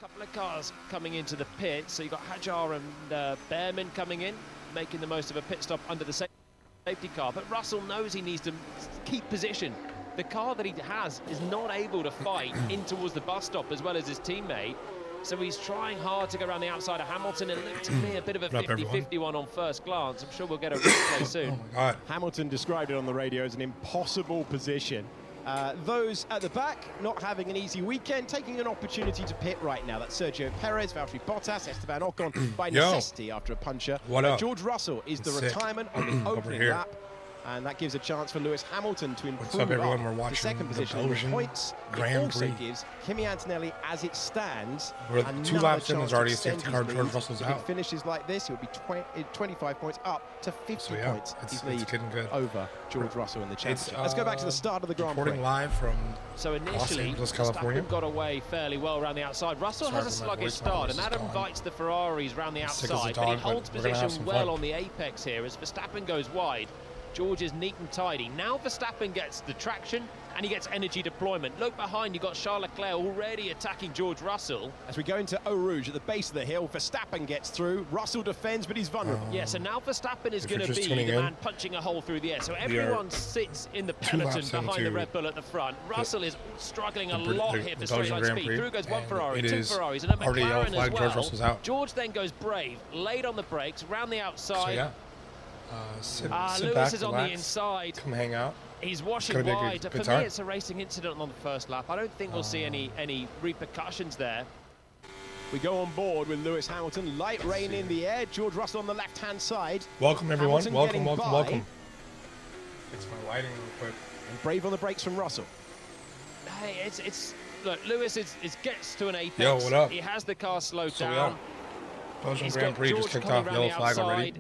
couple of cars coming into the pit, so you've got Hajar and Behrman coming in, making the most of a pit stop under the safety car, but Russell knows he needs to keep position. The car that he has is not able to fight in towards the bus stop as well as his teammate, so he's trying hard to go around the outside of Hamilton. It looked to me a bit of a 50-50 one on first glance. I'm sure we'll get a replay soon. Oh my God. Hamilton described it on the radio as an impossible position. Those at the back not having an easy weekend, taking an opportunity to pit right now. That's Sergio Perez, Valtteri Bottas, Esteban Ocon by necessity after a puncher. What up? George Russell is the retirement on the opening lap, and that gives a chance for Lewis Hamilton to improve to second position in the points. It also gives Kimi Antonelli, as it stands, we're 2 laps in, there's already a safety car. George Russell's out. If he finishes like this, he'll be 25 points up to 50 points. His lead over George Russell in the championship. Let's go back to the start of the Grand Prix. Live from so initially, Verstappen got away fairly well around the outside. Russell has a sluggish start, and that invites the Ferraris round the outside, but he holds position well on the apex here as Verstappen goes wide. George is neat and tidy. Now Verstappen gets the traction and he gets energy deployment. Look behind, you've got Charles Leclerc already attacking George Russell. As we go into Eau Rouge at the base of the hill, Verstappen gets through. Russell defends, but he's vulnerable. Yeah, so now Verstappen is going to be the man punching a hole through the air. So everyone sits in the peloton behind the Red Bull at the front. Russell is struggling a lot here for straight line speed. Through goes one Ferrari, 2 Ferraris, and a McLaren as well. George then goes brave, late on the brakes, round the outside. Sit Lewis back, is on the inside. Come hang out. He's washing wide. For me, it's a racing incident on the first lap. I don't think we'll see any repercussions there. We go on board with Lewis Hamilton. Light rain in the air. George Russell on the left-hand side. Welcome, everyone. Welcome. Fix my lighting real quick. And brave on the brakes from Russell. Hey, look, Lewis gets to an apex. Yo, what up? He has the car slowed down. Belgian Grand Prix just kicked off. Yellow flag already.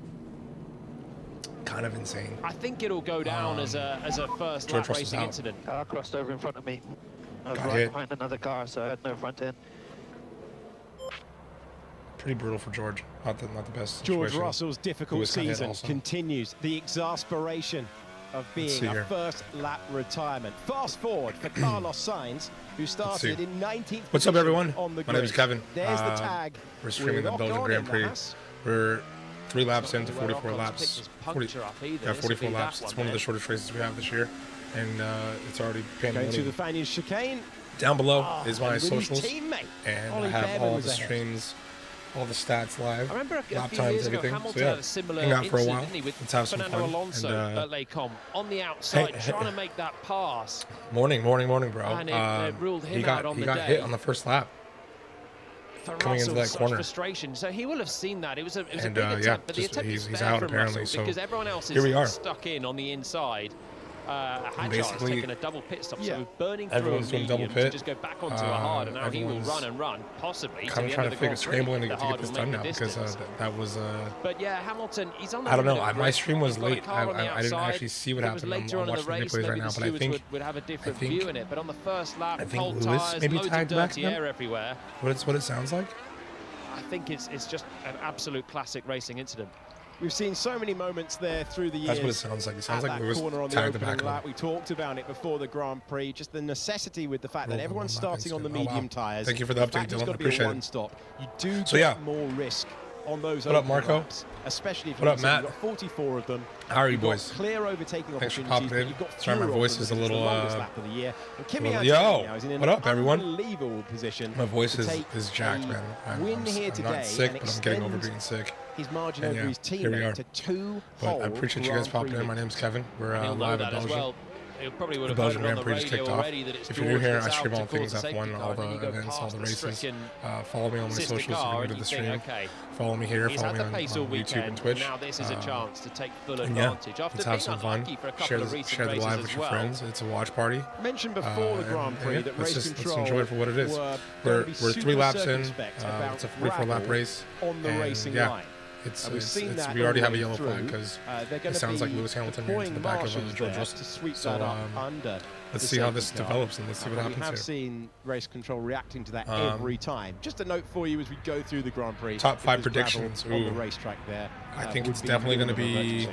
Kind of insane. I think it'll go down as a first lap racing incident. Car crossed over in front of me. I was right behind another car, so I had no front end. Pretty brutal for George. Not the best George situation. Russell's difficult season continues. The exasperation of being a first lap retirement. Fast forward for Carlos Sainz, who started in 19th. What's up, everyone? On the My name is Kevin. There's the tag. We're streaming the Belgian Grand Prix. We're 3 laps into 44 laps. 44 laps. It's one of the shortest races we have this year, and it's already going to the Fanion chicane. Down below is my socials, and I have all the streams, all the stats live, I remember lap times, everything. So yeah, hang out for a while. Let's have some fun. Alonso at Lecom on the outside, trying to make that pass. Morning, bro. And it ruled him out on the day. He got hit on the first lap. Coming into that corner. Frustration. So he will have seen that. It was a big but attempt, the attempt he's out apparently. So because everyone else is stuck in on the inside. Hajar has taken a double pit stop, so burning through a medium to just go back onto a hard, and now he will run and run, possibly kind of trying to figure scrambling to get this done now because that was. But yeah, Hamilton, he's on the. I don't know. My stream was late. I didn't actually see what happened. I'm watching the replays right now, but I think would have a different view in it. But on the first lap, I think Lewis maybe tagged back air everywhere. What it sounds like. I think it's just an absolute classic racing incident. We've seen so many moments there through the years. That's what it sounds like. It sounds like Lewis tagged the back lap. We talked about it before the Grand Prix, just the necessity with the fact that everyone's starting on the medium tyres. Thank you for the update, Dylan. Appreciate it. Stop. You do get more risk on those. What up, Marco? Laps, especially if what up, Matt? You've got 44 of them. How are you, boys? Clear overtaking Thanks for opportunities. popping in. You've got sorry, my voice is a little. Yo, what up, everyone? Unbelievable position. My voice is jacked, man. I'm not sick, but I'm getting over being sick. His margin over his teammate to 2 But I appreciate you guys popping in. My name's Kevin. We're live at Belgium. The Belgian Grand Prix just kicked off. If you're new here, I stream all things F1, all the events, all the races. Follow me on my socials if you're new to the stream. Follow me here, follow me on YouTube and Twitch. Now this is a chance to take full advantage. Let's have some fun. Share the live with your friends. It's a watch party. Mentioned before the Grand Prix that race control. Let's enjoy it for what it is. We're 3 laps in. It's a 44 lap race. On the racing line. We already have a yellow flag because it sounds like Lewis Hamilton ran into the back of George Russell. So let's see how this develops and let's see what happens here. We have seen race control reacting to that every time. Just a note for you as we go through the Grand Prix. Top 5 predictions on the racetrack there. I think it's definitely going to be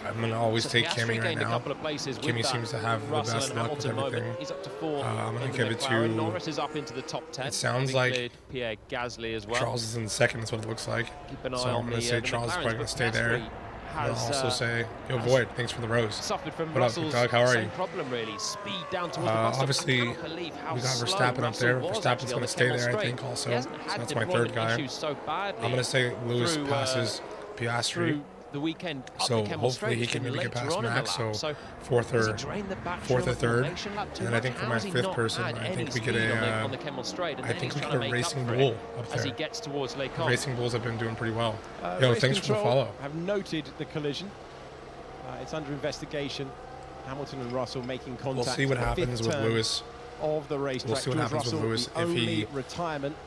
I'm going to always take Kimi right now. Kimi seems seems to have the best luck with everything. He's up to 4th. I'm going to give it to... Norris is up into the top 10. It sounds like Pierre Gasly as well. Charles is in 2nd, is what it looks like. So I'm going to say Charles is probably going to stay there. I'm going to also say, yo, Void, thanks for the rose. Suffered from what up, Doug? How are you? Problem, really. Speed down towards obviously, we got Verstappen up there. Verstappen's going to stay there, I think, also. So that's my 3rd guy. I'm going to say Lewis passes Piastri. The weekend so hopefully he can maybe get past Max, so 4th or 3rd. And then I think for my 5th person, I think we get a Racing Bull up there. Racing Bulls have been doing pretty well. Yo, thanks for the follow. Have noted the collision. It's under investigation. Hamilton and Russell making contact. We'll see what happens with Lewis. Of the race. We'll see what happens with Lewis if he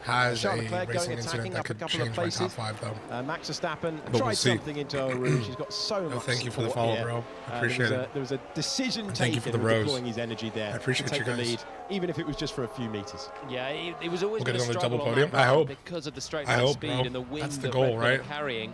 has a racing incident that could change my top 5, though. Max Verstappen tried something into Eau Rouge. He's got so much. Thank you for the follow, bro. I appreciate it. There was a decision taken for deploying his energy there. I appreciate you guys. The lead, even if it was just for a few meters. Yeah, it was always we'll get on the double podium. I hope. Because of the straight line speed and the wind that's the goal, right? Carrying.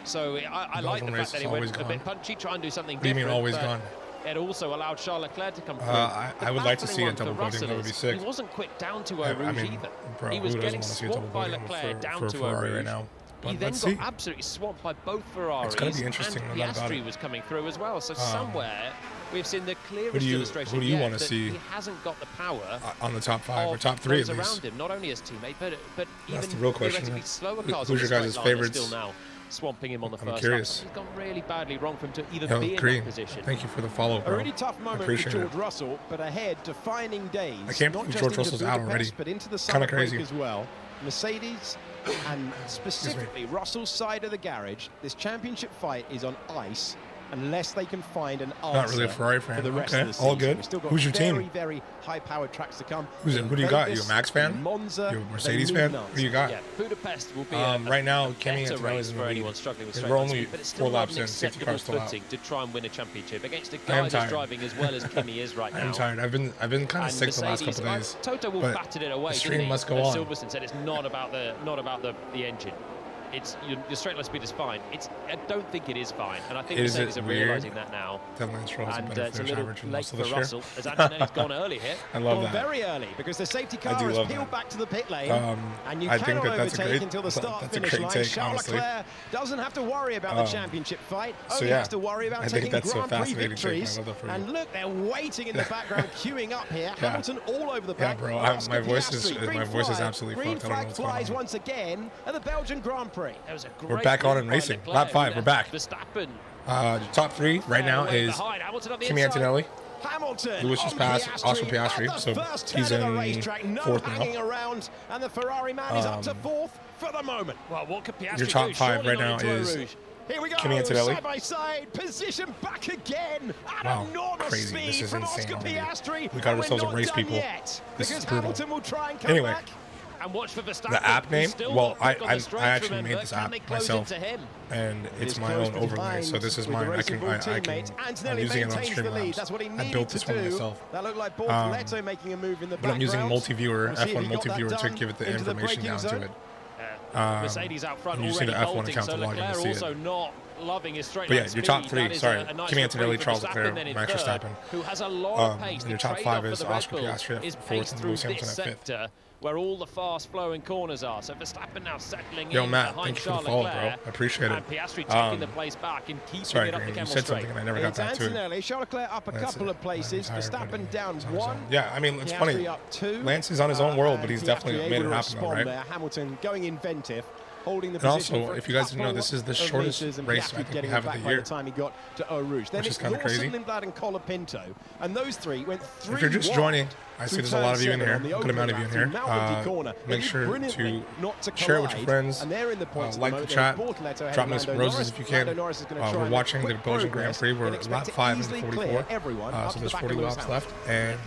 So I like the fact that he went a bit punchy, try and do something different. You mean always gone? It also allowed Charles Leclerc to come through. I would like to see a double podium. That would be sick. He wasn't quick down to Eau Rouge either. Bro, he was getting swamped by Leclerc down to Eau Rouge right now. He then got absolutely swamped by both Ferraris. It's going to be interesting. And Piastri was coming through as well. So somewhere we've seen the clearest illustration. Who do you want to see? He hasn't got the power on the top 5 or top 3 at least. Around him, not only as teammate, but that's even the real question. Slower cars. Who's your guys' favorites? Still now swamping him on the first lap. Curious. He's gone really badly wrong for him to even be in that position. Thank you for the follow, bro. A really tough moment for George Russell, but ahead defining days. I can't believe George Russell's out already. But into the summer break as well. Mercedes and specifically Russell's side of the garage. This championship fight is on ice. Unless they can find an answer. Not really a Ferrari fan. For the rest of the season. All good. Who's your team? Very high-powered tracks to come. Who do you got? You a Max fan? Monza, you a Mercedes fan? Who you got? Yeah, Budapest will be right now, Kimi is for anyone struggling with straight we're only speed, but it's 4 still laps in, safety car's still out. To try and win a championship against a guy that's driving as well as Kimi is right now. I'm tired. I've been kind of sick the last couple of days. Toto will batted it away. The stream must go on. Silverstone said it's not about the engine. It's your straight line speed is fine. I don't think it is fine, and I think Mercedes are realising that now. And it's a little late for Russell, as Antonelli's gone early here. I love that. Very early, because the safety car has peeled back to the pit lane, and you cannot overtake until the start-finish line. Charles Leclerc doesn't have to worry about the championship fight, only has to worry about taking Grand Prix victories. And look, they're waiting in the background, queuing up here. Hamilton all over the back. Yeah, bro, my voice is absolutely fucked. Green flag flies once again at the Belgian Grand Prix. We're back on in racing. Lap 5, we're back. Verstappen. Top 3 right now is Kimi Antonelli. Lewis just passed Oscar Piastri, so he's in 4th now. Around, and the Ferrari man is up to 4th for the moment. Well, what could Piastri your top 5 right now is here we go. Kimi Antonelli. Side by side, position back again. Wow, crazy. This is insane already. We got ourselves a race, people. This is brutal. Anyway. And watch for the app name, well, I actually made this app myself, and it's my own overlay, so this is mine. I'm using it on Streamlabs. I built this one myself. But I'm using multi-viewer, F1 multi-viewer to give it the information down to it. Mercedes out front I'm using the F1 account to log in to see it. Loving his straight but yeah, your top 3, sorry, Kimi Antonelli, Charles Leclerc, Max Verstappen. Who has a lot of pace. And your top 5 is Oscar Piastri at 4th and Lewis Hamilton at 5th. Where all the fast-flowing corners are. So Verstappen now settling in Matt, thank you for the follow, bro. I appreciate it. And Piastri taking the place back and keeping it up the you said something and I never got back to it. Charles Leclerc up a couple of places. Verstappen down 1. Yeah, I mean, it's funny. Lance is on his own world, but he's definitely made it happen, though, right? Hamilton going inventive. And also, if you guys didn't know, this is the shortest race I think we have of the year, time he got to Eau Rouge. Which is kind of crazy. And Colapinto, and those 3 went 3 If you're just joining, I see there's a lot of you in here, a good amount of you in here. Make sure to share it with your friends, like the chat, drop me some roses if you can. We're watching the Belgian Grand Prix. We're lap 5 and 44, so there's 40 laps left, and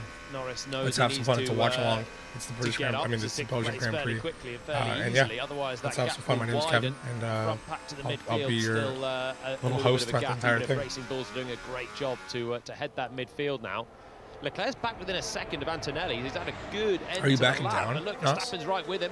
let's have some fun. It's a watch along. It's the British Grand Prix. I mean, it's the Belgian Grand Prix. And yeah, let's have some fun. My name's Kevin, and I'll be your little host throughout the entire thing. Racing Bulls are doing a great job to head that midfield now. Leclerc's back within a second of Antonelli. He's had a good end. Are you backing to the lap, down? And look, Verstappen's right with him.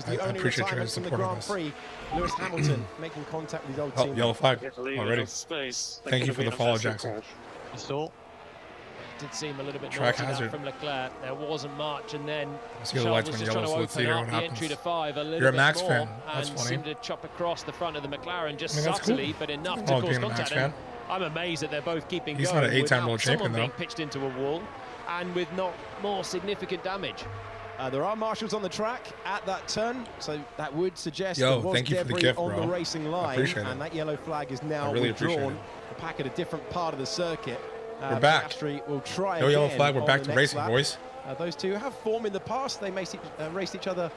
was the only retirement from the Grand Prix. Lewis Hamilton making contact with his old team. Yellow flag already. Thank you for the follow, Jackson. did seem a little bit track naughty hazard from Leclerc. There wasn't much, and then the lights was when just yellow, trying so to let's see open here up what the happens. entry to 5 a little You're a bit Max more, fan. That's and funny. seemed to chop across the front of the McLaren just that's subtly, cool. but enough to Oh, cause being a Max contact. fan. I'm amazed that they're both keeping He's going not an 8-time world without someone champion, being though. pitched into a wall, and with not more significant damage. There are marshals on the track at that turn, so that would suggest Yo, there was thank you for the debris gift, on bro. the racing line, and that yellow flag is now really appreciate withdrawn. it. The pack at a different part of the circuit. We're back. Piastri will try No yellow again flag. We're on back the to next racing, lap. boys. Those two have formed in the past. They raced each other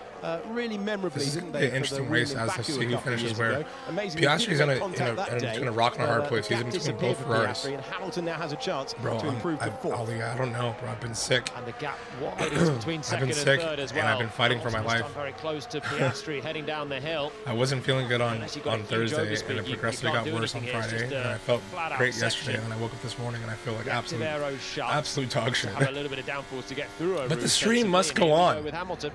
really memorably, This is didn't going they? to be an interesting race as to see who finishes where. Piastri's in a rock and a hard place. He's in between both Ferraris. And Hamilton now has a chance Bro, to improve to fourth. Ollie, I don't know, bro. I've been sick. And the gap widens between second and third as well. And I've been fighting for my life. Very close to Piastri heading down the hill. I wasn't feeling good on Thursday, and it progressively got worse on Friday. And I felt great yesterday, and then I woke up this morning and I feel like absolute dog shit. Have a little bit of downforce to get through. But the stream must go on. With Hamilton.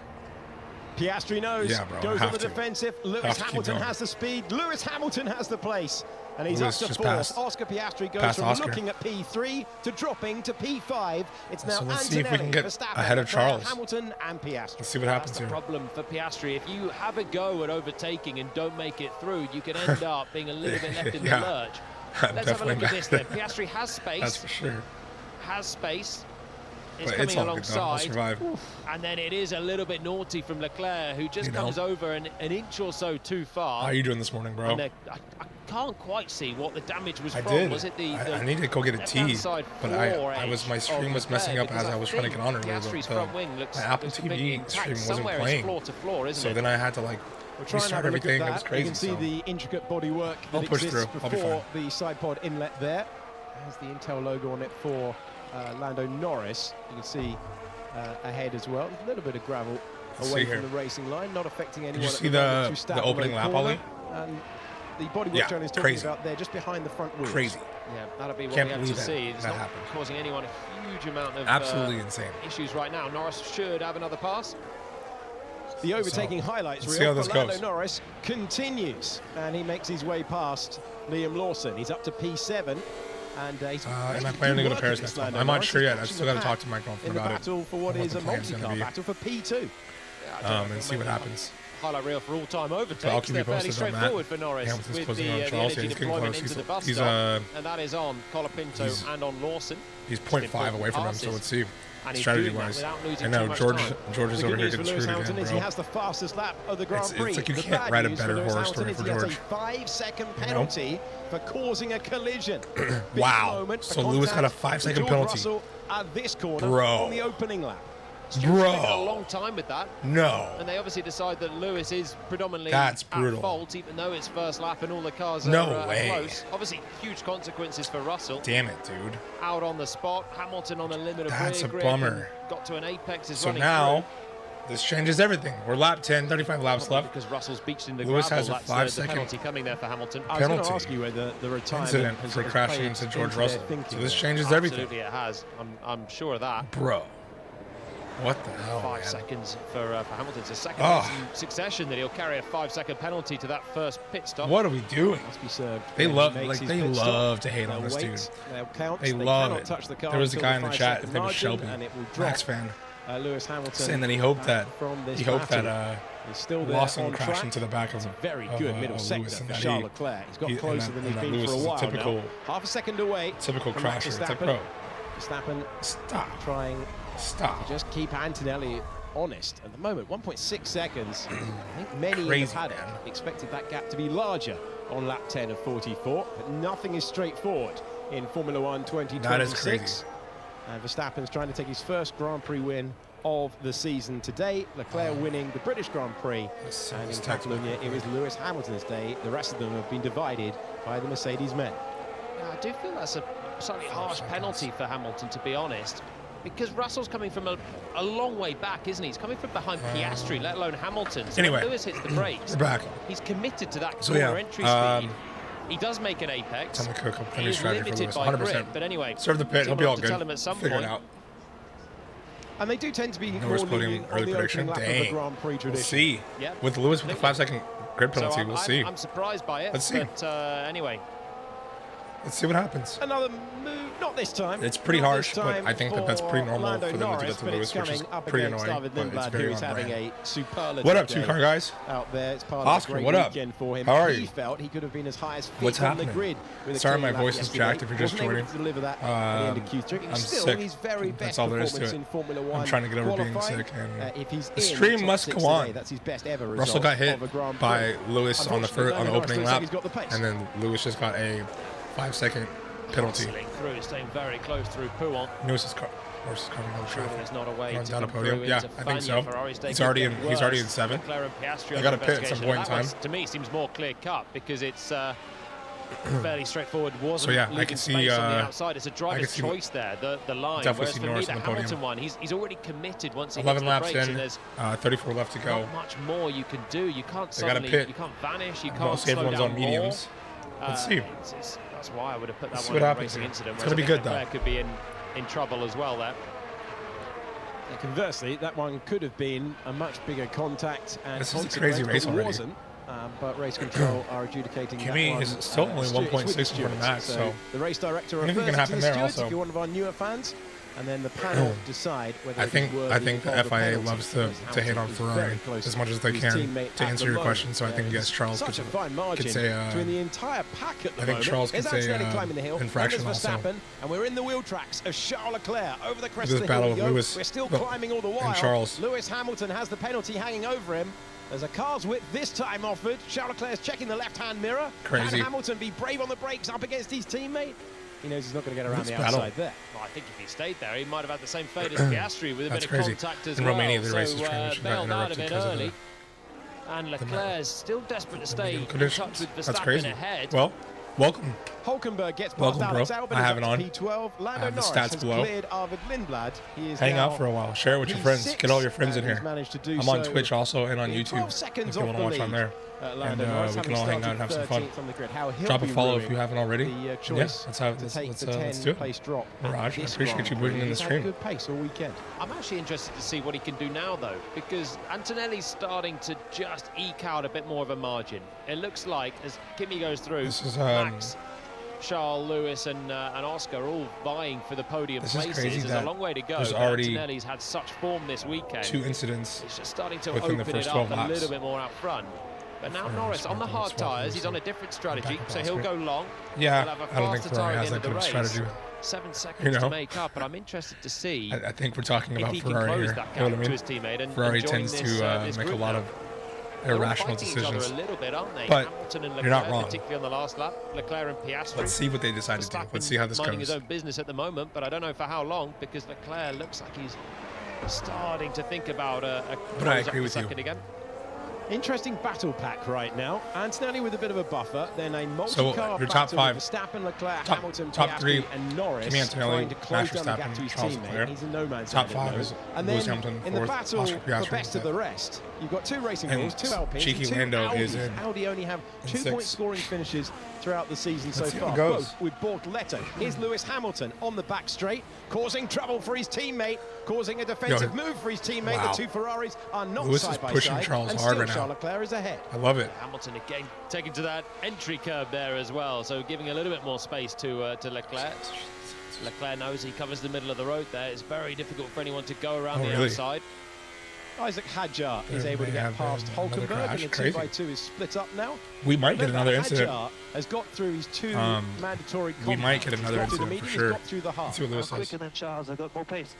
Piastri knows, goes on the defensive. Lewis Hamilton has the speed. Lewis Hamilton has the place. And he's up to fourth. Oscar Piastri goes from looking at P3 to dropping to P5. It's now let's see if we can get ahead of Charles. Hamilton and Piastri. Let's see what happens here. That's the problem for Piastri. If you have a go at overtaking and don't make it through, you can end up being a little bit left in the lurch. Let's have a look at this then. Piastri has space. That's for sure. Has space. It's coming alongside, and then it is a little bit naughty from Leclerc, who just comes over an inch or so too far. How are you doing this morning, bro? I can't quite see what the damage was from. Did. Was it I needed to go get a tea, but my stream was messing up as I was trying to get on earlier. My Apple TV stream wasn't playing, floor to floor, so then I had to restart everything. It was crazy. You can see the intricate bodywork that exists before the side pod inlet there. Has the Intel logo on it for Lando Norris. You can see ahead as well. A little bit of gravel away from the racing line, not affecting anyone. Did you see the opening lap, Ollie? And the bodywork John is talking about there, just behind the front wheels. Crazy. Yeah, that'll be what we have to see. It's not causing anyone a huge amount of absolutely insane issues right now. Norris should have another pass. The overtaking highlights reel for Lando Norris continues, and he makes his way past Liam Lawson. He's up to P7. And he's am I planning to go to Paris next time? I'm not sure yet. I've still got to talk to my girlfriend about it. Battle for what is a multi-car battle for P2. And see what happens. Highlight reel for all-time overtakes. They're fairly straightforward for Norris with the energy deployment into the bus stop. And that is on Colapinto and on Lawson. He's 0.5 away from him, so let's see. Strategy-wise, I know George is over here getting screwed again, bro. He has the fastest lap of the Grand Prix. It's like you can't write a better horror story for George. He has a 5-second penalty for causing a collision. Wow. So Lewis got a 5-second penalty. Russell at this corner on the opening lap. Bro, a long time with that. No. And they obviously decide that Lewis is predominantly at fault, even though it's first lap and all the cars are close. Obviously, huge consequences for Russell. Damn it, dude. Out on the spot. Hamilton on a limit of That's rear a bummer. Got to an apex. So now, this changes everything. We're lap 10, 35 laps left. Because Russell's beached in the Lewis gravel. has a 5-second penalty coming there for Hamilton. I was going to ask you whether the retirement incident for crashing into George Russell. So this changes everything. Absolutely, it has. I'm sure of that. Bro. What the hell, 5 seconds for Hamilton. It's a second in succession that he'll carry a 5-second penalty to that first pit stop. What are we doing? Must be served. They love to hate on this dude. They love it. There was a guy in the chat, his name was Shelby, Max fan, Lewis Hamilton, saying that he hoped that still Lawson crashed into the back of very good middle sector for Charles Leclerc. He's got closer than he's been for a while now. Half a second away. Typical crasher. It's like, bro, Verstappen trying to just keep Antonelli honest. At the moment, 1.6 seconds. I think many have had expected that gap to be larger on lap 10 of 44, but nothing is straightforward in Formula 1 2026. That is crazy. And Verstappen's trying to take his first Grand Prix win of the season today. Leclerc winning the British Grand Prix, and in Catalonia it was Lewis Hamilton's day. The rest of them have been divided by the Mercedes men. Yeah, I do feel that's a slightly harsh penalty for Hamilton, to be honest, because Russell's coming from a long way back, isn't he? He's coming from behind Piastri, let alone Hamilton. So anyway, when Lewis hits the brakes, he's committed to that corner entry speed. He does make an apex. He's limited by grip, but anyway, serve the pit. He'll be all good. Tell him at some Figure point. it out. And they do tend to be more lenient on the opening lap of the Grand Prix tradition. We'll see. Yep. With Lewis with the 5-second grid penalty, we'll see. I'm surprised by it. Let's see. But anyway, Let's see what happens. Another move, not this time. It's pretty harsh, but I think that's pretty normal for them to get to Lewis, which is pretty annoying. But it's very on brand. What up, 2-car guys? Out there, it's part Oscar, of what up? For him. How are you? He felt he could have been as high as What's on the happening? grid with Sorry, my voice is jacked. If you're just joining, I'm sick. His very best that's all there is to it. in Formula 1 I'm trying to get over being sick, and if he's the stream must go on. That's his best ever Russell got hit by Lewis on the opening lap, and then Lewis just got a 5-second penalty. Staying very close through Pouon. Lewis's car. Horse is coming on traffic. There's not a way to down a podium. Yeah, I think so. He's already in 7. They got to pit at some point in time. To me, seems more clear cut because it's fairly straightforward. Wasn't so yeah, I can see on the outside. It's a driver's choice there. The line. Definitely see for Norris me, on the the Hamilton podium. one, he's already committed once he 11 hits the laps brakes, in. and there's 34 left to go. Not much more you can do. You can't They gotta suddenly. pit. You can't vanish. You can't Most slow everyone's down on mediums. Let's see. That's why I would have put that Let's see one what in a happens racing here. incident. It's gonna be good though. Leclerc could be in trouble as well there. Conversely, that one could have been a much bigger contact, and this is a crazy race already. Wasn't, but race control are adjudicating Kimi that one. is still only 1.6 in front of Max, so the race director anything can happen there also. If you're one of our newer fans, and then the panel decide whether I think the FIA loves to hit on Ferrari as much as they can to answer your question. So I think yes, Charles could say between the entire pack at the I think Charles could say infraction also. And we're in the wheel tracks of Charles Leclerc over the crest this of the battle hill. with Lewis We're still climbing all the while. and Charles. Lewis Hamilton has the penalty hanging over him. There's a car's width this time offered. Charles Leclerc's checking the left-hand mirror. Crazy. Can Hamilton be brave on the brakes up against his teammate? He knows he's not going to get around the outside there. Well, I think if he stayed there, he might have had the same fate as Piastri with a bit of contact as in well. Romania, the race is bailed out of it early. And Leclerc's still desperate to stay in touch with Verstappen ahead. Well, welcome. Hulkenberg gets past Alex Albon. I have it on. P12. Lando I have the Norris stats has below. cleared Arvid Lindblad. He is Hang out for a while. Share it with your friends. Get all your friends in here. I'm on Twitch also and on YouTube. If you want to watch on there. And we can all hang out and have some fun. Drop a follow if you haven't already. Yeah, let's do it. Mirage, I appreciate you bringing in the stream. Good pace all weekend. I'm actually interested to see what he can do now, though, because Antonelli's starting to just eke out a bit more of a margin. It looks like as Kimi goes through, Max, Charles, Lewis, and Oscar all vying for the podium places. There's a long way to go. Antonelli's had such form this weekend. 2 incidents. It's just starting to open it up a little bit more up front. But now Norris on the hard tyres, he's on a different strategy, so he'll go long. Yeah, I don't think Ferrari has that good of a strategy. 7 seconds to make up, but I'm interested to see. I think we're talking about if he Ferrari can close here. that You know gap what I to mean? his teammate and Ferrari join tends to make a lot of irrational decisions. A little bit, aren't they? But Hamilton and you're Leclerc, not wrong. particularly on the last lap. Leclerc and Piastri. Let's see what they decide to do. Let's see how this minding goes. his own business at the moment, but I don't know for how long, because Leclerc looks like he's starting to think about a but I agree with you. Again. Interesting battle pack right now. Antonelli with a bit of a buffer, then a multi-car your top 5. Verstappen, Leclerc, Hamilton, top Piastri, 3, and Norris Kimi Antonelli, trying to close down the gap Verstappen, to his Charles teammate. Leclerc. He's in no man's Top land 5 is and Lewis then Hamilton, in the 4th, battle Oscar Piastri, for best of the rest, you've got 2 racing bulls, 2 Alpines, cheeky 2 Lando Audis. is in Audi only have 2-point scoring finishes throughout the season so far, goes. both with Bortoletto. Here's Lewis Hamilton on the back straight, causing trouble for his teammate, causing a defensive move for his teammate. Wow. The 2 Ferraris are not Lewis side is by pushing side, Charles and hard still right now. Charles Leclerc is ahead. I love it. Hamilton again taking to that entry curve there as well, so giving a little bit more space to Leclerc. Leclerc knows he covers the middle of the road there. It's very difficult for anyone to go around the outside. Isaac Hadjar is able to get past Hulkenberg, and the 2x2 is split up now. We might get another incident. Hadjar has got through his 2 mandatory we might get another incident for sure. Got through the half. See what Lewis says. Quicker than Charles, I got more pace.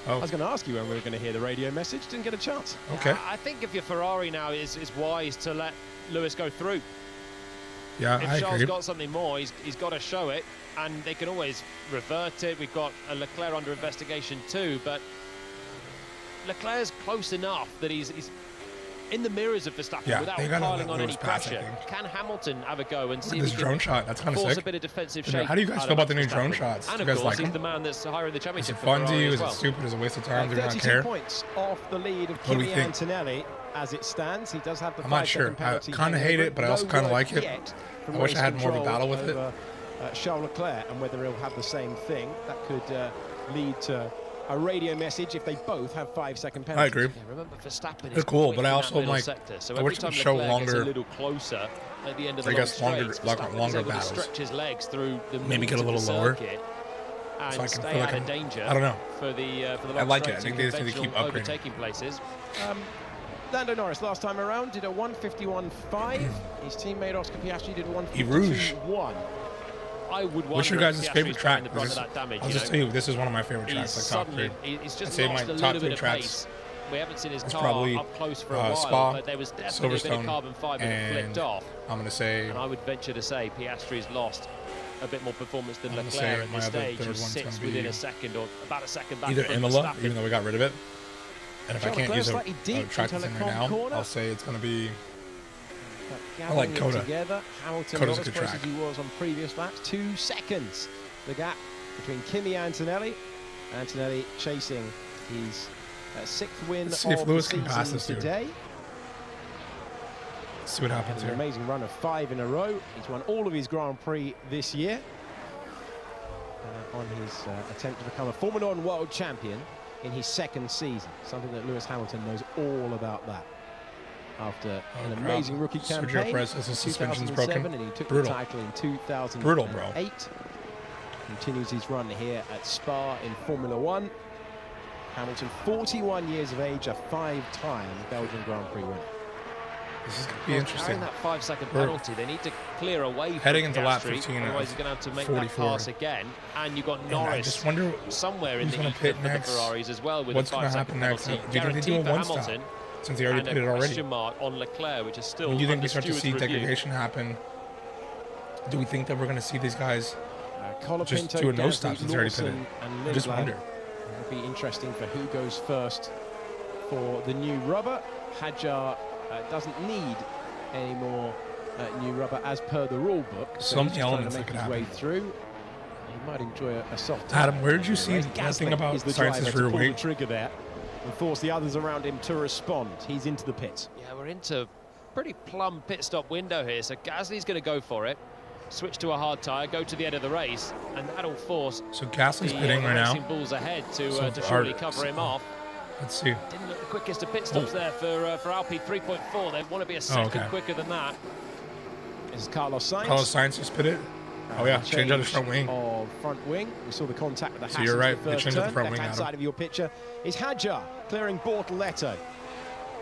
I was going to ask you when we were going to hear the radio message. Didn't get a chance. Okay. I think if you're Ferrari now, is wise to let Lewis go through. Yeah, if I Charles agree. got something more, he's got to show it, and they can always revert it. We've got a Leclerc under investigation too, but Leclerc's close enough that he's in the mirrors of Verstappen without piling on any pressure. Can Hamilton have a go and see if he can drone shot? That's kind of force sick. a bit of defensive shape? How do you guys feel about the new drone shots? And Do of you guys course, like he's them? the man that's higher in the Is championship. it fun to you? Is well. it stupid? Is it a waste of time? Do you not 32 care? points off the lead of Kimi Antonelli as it stands. He does have the I'm not sure. I kind of hate it, but I also kind of like it. I wish I had more of a battle with it. Charles Leclerc, and whether he'll have the same thing, that could lead to a radio message if they both have 5-second penalties. I agree. Yeah, remember, Verstappen They're cool, but I also like. So I wish them show longer. A little closer at the end of the longer battles. Stretch his legs through the maybe get a little lower. And so I can stay feel out like of danger. I don't know. For the I like it. I think they just need to keep upgrading. Overtaking places. Lando Norris last time around did a 1:51.5. His teammate Oscar Piastri did a 1:52.1. I would wonder. What's your guys' favorite track? I'll just tell you, this is one of my favorite tracks. Like top 3. He's just lost a little bit of pace. We haven't seen his car probably, up close for a while, Spa, but there was definitely a bit of carbon fibre that flicked off. I'm going to say... And I would venture to say Piastri's lost a bit more performance than Leclerc at this stage, who sits within a second or about a second back. Either Imola, even though we got rid of it. And if I can't use a track that's in there now, I'll say it's going to be... I like Coda. Coda's a good track. He was on previous laps. 2 seconds. The gap between Kimi Antonelli. Antonelli chasing his 6th win of the season today. Let's see what happens here. An amazing run of 5 in a row. He's won all of his Grand Prix this year on his attempt to become a Formula 1 world champion in his 2nd season. Something that Lewis Hamilton knows all about that. After an amazing rookie campaign, Sergio Perez, his suspension's broken. And he took the title in 2008. Brutal, bro. Continues his run here at Spa in Formula 1. Hamilton, 41 years of age, a 5-time Belgian Grand Prix winner. This is going to be interesting. That 5-second penalty, they need to clear away from heading into lap 15. Otherwise, you're going to have to make that pass again. And you've got Norris. I just wonder somewhere in the heat for the Ferraris as well. With what's going to happen next? Do you think they do a one-stop? Since they already put it already. Question mark on Leclerc, which is still. Do you think we start to see degradation happen? Do we think that we're going to see these guys just do a no-stop since they already put it? I just wonder. It'll be interesting for who goes first for the new rubber. Hadjar doesn't need any more new rubber as per the rule book. So some elements that could happen. Way through. He might enjoy a soft. Adam, where did you see that thing about Sainz's rear wing? The trigger there and force the others around him to respond. He's into the pits. Yeah, we're into pretty plumb pit stop window here. So Gasly's going to go for it. Switch to a hard tyre, go to the end of the race, and that'll force. So Gasly's pitting right now. Bulls ahead to surely cover him off. Let's see. Didn't look the quickest of pit stops there for Alpine. 3.4. They want to be a second quicker than that. This is Carlos Sainz. Carlos Sainz just pit it. Oh yeah, change on the front wing. Front wing. We saw the contact with the So you're right. They changed the front wing. Left-hand side of your picture is Hadjar clearing Bortoleto.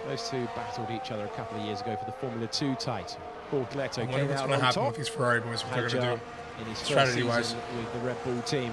Those two battled each other a couple of years ago for the Formula 2 title. Bortoleto came out on top. What's going to happen with these Ferrari boys? What they're going to do? In his strategy-wise, with the Red Bull team,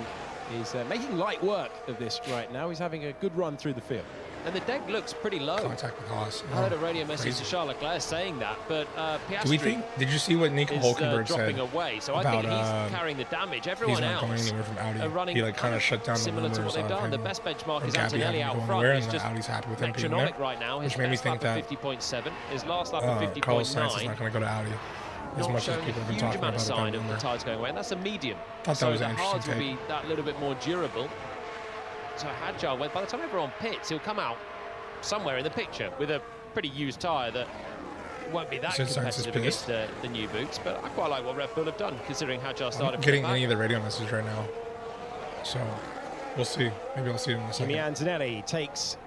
is making light work of this right now. He's having a good run through the field. And the deck looks pretty low. Contact with Haas. I heard a radio message to Charles Leclerc saying that, but Piastri. Do we think? Did you see what Nico Hülkenberg said away? So I think he's carrying the damage. Everyone else going anywhere from Audi. Are running he kind of shut down similar the to what they've done. The best benchmark is Antonelli out front. He's just Audi's happy with him metronomic right now. His best lap of 50.7. His last lap of 50.9. Carlos Sainz is not going to go to Audi. As much as people have been talking about sign of the tyres going away, and that's a medium. So the hards will be that little bit more durable. So Hadjar, by the time everyone pits, he'll come out somewhere in the picture with a pretty used tyre that won't be that competitive against the new boots. But I quite like what Red Bull have done, considering Hadjar started. I'm getting any of the radio message right now, so we'll see. Maybe I'll see it in a second. Kimi Antonelli takes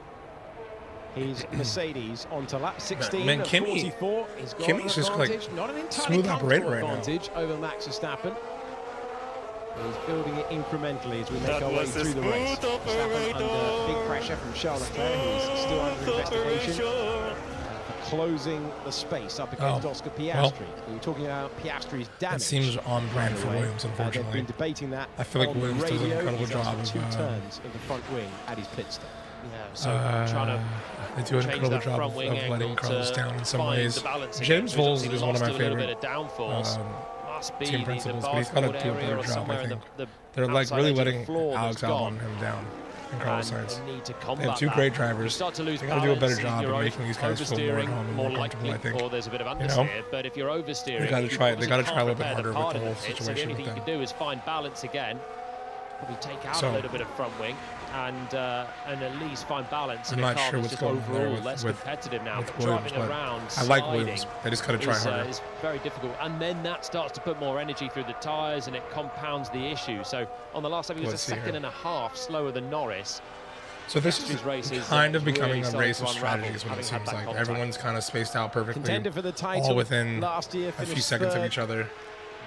his Mercedes onto lap 16 Man, of 44. He's got Kimi's just like not an entirely smooth operator right advantage over Max Verstappen. He's building it incrementally as we make our way through the race. Verstappen under big pressure from Charles Leclerc, who's still under investigation for closing the space up against Oscar Piastri. We were talking about Piastri's damage. That seems on brand for Williams, unfortunately. They've been debating that. I feel like Williams does an incredible job of 2 turns of the front wing at his pit stop. Yeah, so trying to they do an incredible job of letting Carlos down in some ways. James Voles is one of my favorite team principals, but he's got to do a better job, I think. They're like really letting Alex Albon him down in Carlos Sainz. They have 2 great drivers. They got to do a better job of making these guys feel more at home and more comfortable, I think. But if you're oversteering, they got to try a little bit harder with the whole situation. So the only thing you can do is find balance again. Probably take out a little bit of front wing and at least find balance. I'm not sure what's going on there less competitive now. With Williams, but I like Williams. They just got to try harder. It's very difficult, and then that starts to put more energy through the tyres, and it compounds the issue. So on the last lap, he was a second and a half slower than Norris. So this is kind of becoming a race of strategies, what it seems like. Everyone's kind of spaced out perfectly, for the title, all within last year, a few seconds of each other.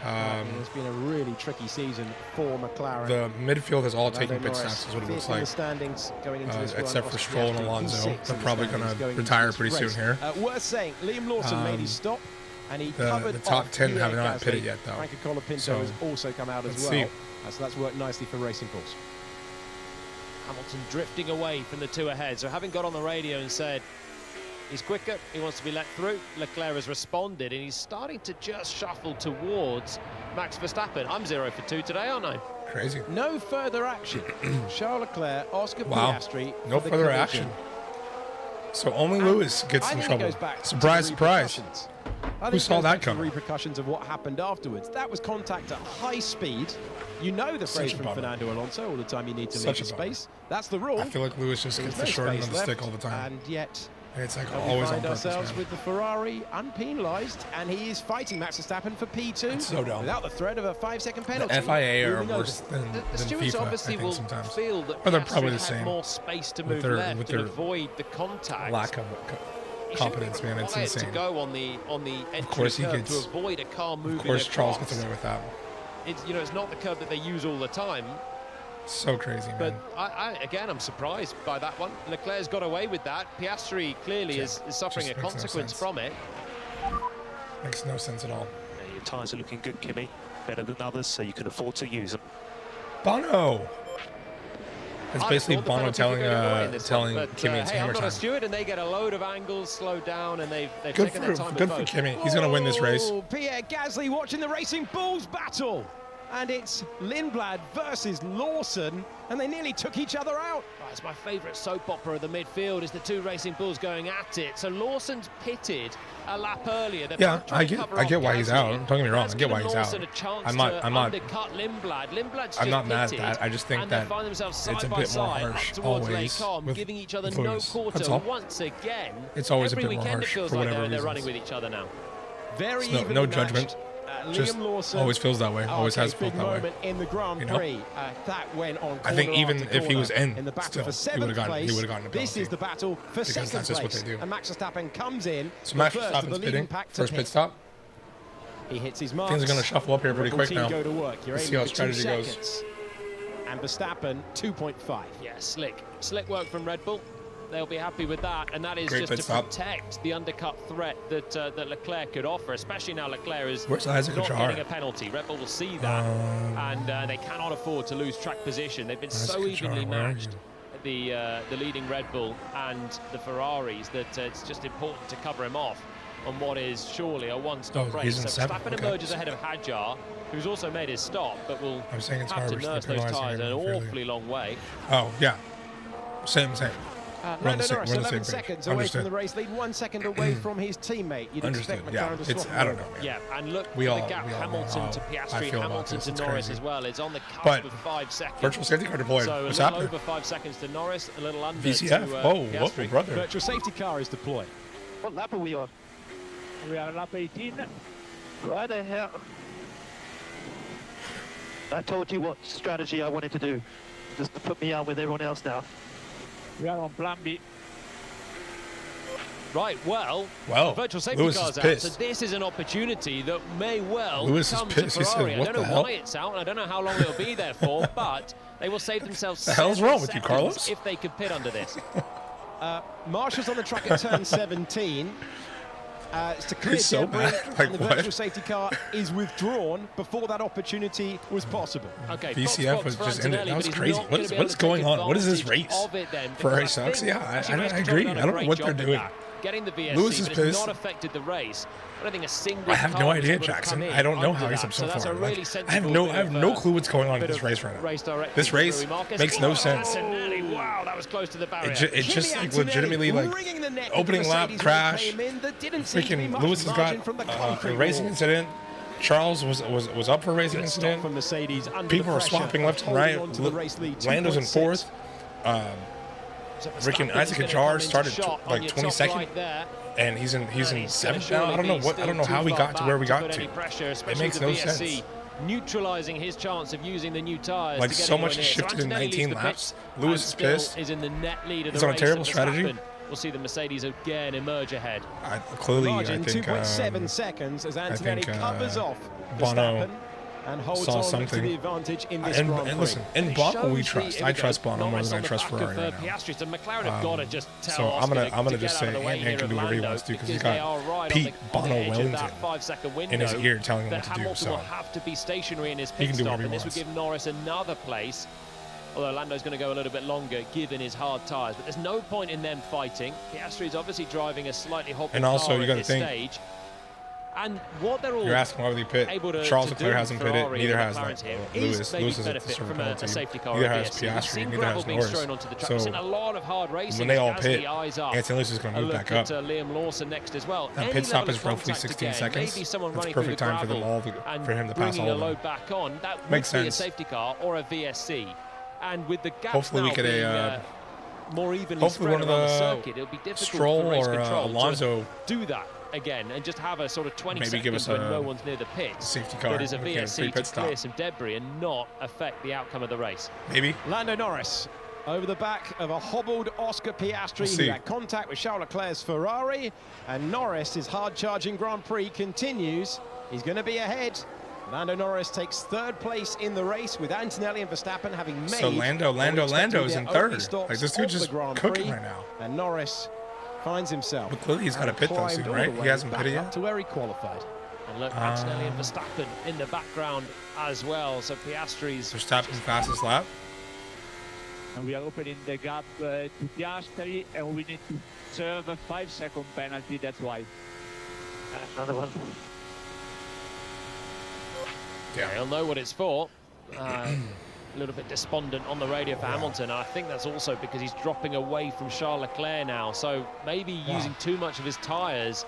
It's been a really tricky season for McLaren. The midfield has all taken pit stops, is what it looks like. Except for Stroll and Alonso. They're probably going to retire pretty soon here. Worth saying, Liam Lawson made his stop, and he covered the top 10 have not pitted yet, though. Franco Colapinto has also come out as well. So that's worked nicely for Racing Bulls. Hamilton drifting away from the two ahead. So having got on the radio and said he's quicker, he wants to be let through, Leclerc has responded, and he's starting to just shuffle towards Max Verstappen. I'm 0 for 2 today, aren't I? Crazy. No further action. Charles Leclerc, Oscar Piastri. No further action. So only Lewis gets in trouble. Surprise, surprise. Who saw that coming? The repercussions of what happened afterwards. That was contact at high speed. You know the phrase from Fernando Alonso all the time, you need to leave the space. That's the rule. I feel like Lewis just gets the short end of the stick all the time. And yet, it's like always on purpose, ourselves with the Ferrari unpenalized, and he is fighting Max Verstappen for P2 it's so dumb. Without the threat of a 5-second penalty. The FIA are worse than stewards FIFA, obviously I think, will sometimes. feel that or they're probably the same. More space to move left with to avoid the contact. Lack of competence, man. It's insane. To go on the entry curve to avoid a car moving. Of course, Charles gets away with that. It's it's not the curve that they use all the time. So crazy, man. But again, I'm surprised by that one. Leclerc's got away with that. Piastri clearly is suffering a consequence from it. Makes no sense at all. Yeah, your tyres are looking good, Kimi. Better than others, so you can afford to use them. Bono! It's basically Bono telling Kimi it's hammer time. I'm not a steward, and they get a load of angles, slowed down, and they've taken their time. Good for Kimi. He's going to win this race. Pierre Gasly watching the Racing Bulls battle. And it's Lindblad versus Lawson, and they nearly took each other out. It's my favourite soap opera of the midfield is the two Racing Bulls going at it. So Lawson's pitted a lap earlier. Yeah, I get why he's out. Don't get me wrong, I get why he's out. I'm not mad at that. I just think that it's a bit more harsh always with giving each other no quarter once again. It's always a bit more harsh for whatever reason. They're running with each other now. Very no judgment. Just Lawson, always feels that way. Always has felt that way. In the Grand Prix, that went on. I think even if he was in the battle still, for he would have gotten a penalty. This is the battle for second that's just place. What they do. And Max Verstappen comes in. So Max Verstappen's pitting. First pit stop. He hits his mark. Things are going to shuffle up here pretty quick now. Go to work. Let's see how strategy goes. And Verstappen 2.5. Yeah, slick work from Red Bull. They'll be happy with that, and that is Great just to protect the undercut threat that Leclerc could offer, especially now Leclerc is not getting a penalty. Red Bull will see that, and they cannot afford to lose track position. They've been so evenly matched, the leading Red Bull and the Ferraris, that it's just important to cover him off on what is surely a one-stop race. So Verstappen emerges ahead of Hadjar, who's also made his stop, but will have to nurse those tyres an awfully long way. Oh, yeah. Same. Lando Norris 11 seconds away from the race lead, 1 second away from his teammate. You'd expect McLaren to swap. I don't know. Yeah, and look, the gap Hamilton to Piastri, Hamilton to Norris as well. It's on the cusp of 5 seconds. Virtual safety car deployed. So what's a little happening? over 5 seconds to Norris, a little under VCF. to Whoa, brother. Virtual safety car is deployed. What lap are we on? We are on lap 18. Why the hell? I told you what strategy I wanted to do. Just to put me out with everyone else now. We are on plan B. Right, well, virtual safety car's out, so this is an opportunity that may well come to Ferrari. I don't know why it's out, and I don't know how long it'll be there for, but they will save themselves 7 seconds if they could pit under this. Marshall's on the track at turn 17. It's to clear debris, and the virtual safety car is withdrawn before that opportunity was possible. Okay, VCF was just ended. That was crazy. What's going on? What is this race? Ferrari sucks. Yeah, I agree. I don't know what they're doing. Getting the VSC, Lewis is but pissed. it's not affected the race. I don't think a single. I have no idea, Jackson. I don't know how he's up so far. Like, I have no clue what's going on in this race right now. This race makes no sense. Wow, that was close to the barrier. It just like legitimately like opening lap crash. Freaking Lewis has got a racing incident. Charles was up for a racing incident. From Mercedes. People were swapping left and right. Lando's in fourth. Freaking Isaac Hadjar started like 22nd, and he's in 7th now. I don't know how we got to where we got to. It makes no sense. neutralising his chance of using the new tyres. Like, so much has shifted in 19 laps. Lewis is pissed. Is in the net lead of He's the on a race, terrible and strategy. We'll see the Mercedes again emerge ahead. Clearly, Margin, I think 2.7 seconds as Antonelli covers off Verstappen and holds saw on something. to the advantage in this Grand Prix. And listen, in Bono we trust. I trust Bono more than I trust Ferrari right now. Piastri, and McLaren have got to just tell So I'm gonna to just get say out of the way Ant-Man here can do of whatever he Lando, wants to because he's they are got right Pete on the Bono edge of Wellington that 5-second window in his ear telling him that what to do. Hamilton So will have to be stationary in his he pit can do stop, whatever and he this would wants. give Norris another place. Although Lando's going to go a little bit longer, given his hard tyres. But there's no point in them fighting. Piastri's obviously driving a slightly hobbled And also, car you at got to this think. stage. And what they're all You're asking why would he pit? able to Charles to Leclerc do hasn't Ferrari pitted. and Neither the has McLarens here Lewis. is maybe Lewis is a benefit sort of from a penalty. safety car. Neither or a has VSC. We've Piastri. seen Neither gravel has being Norris. thrown onto the track. So We've seen a lot of hard racing. when they all as pit, the eyes up. Anthony Lewis is going to A move look back up. at Liam Lawson next as well. That Any pit stop level is of roughly contact 16 again, seconds. Maybe someone That's running perfect through the time for them all gravel for him to pass bringing all a of them. load back on. That would Makes be a sense. safety car or a VSC. And with the gaps Hopefully we now get being, a more evenly hopefully spread one of around the the circuit, it'll be difficult Stroll for race or control Alonso to do that again and just have a sort of 20 maybe seconds give us when a no one's near the pits. safety car. But is a Okay, VSC pit to stop. clear some debris and not affect the outcome of the race. Maybe. Lando Norris over the back of a hobbled Oscar Piastri who had contact with Charles Leclerc's Ferrari, and Norris, his hard-charging Grand Prix continues. He's going to be ahead. Lando Norris takes third place in the race with Antonelli and Verstappen having made. So Lando's in third. Like, this dude just cooking right now. And Norris finds himself. But clearly he's got to pit though soon, right? He hasn't pitted yet. To where he qualified. And look, Antonelli and Verstappen in the background as well. So Piastri's Verstappen's fastest lap. And we are opening the gap to Piastri, and we need to serve a 5-second penalty. That's why. Another one. Yeah, he'll know what it's for. A little bit despondent on the radio for Hamilton. I think that's also because he's dropping away from Charles Leclerc now. So maybe using too much of his tyres,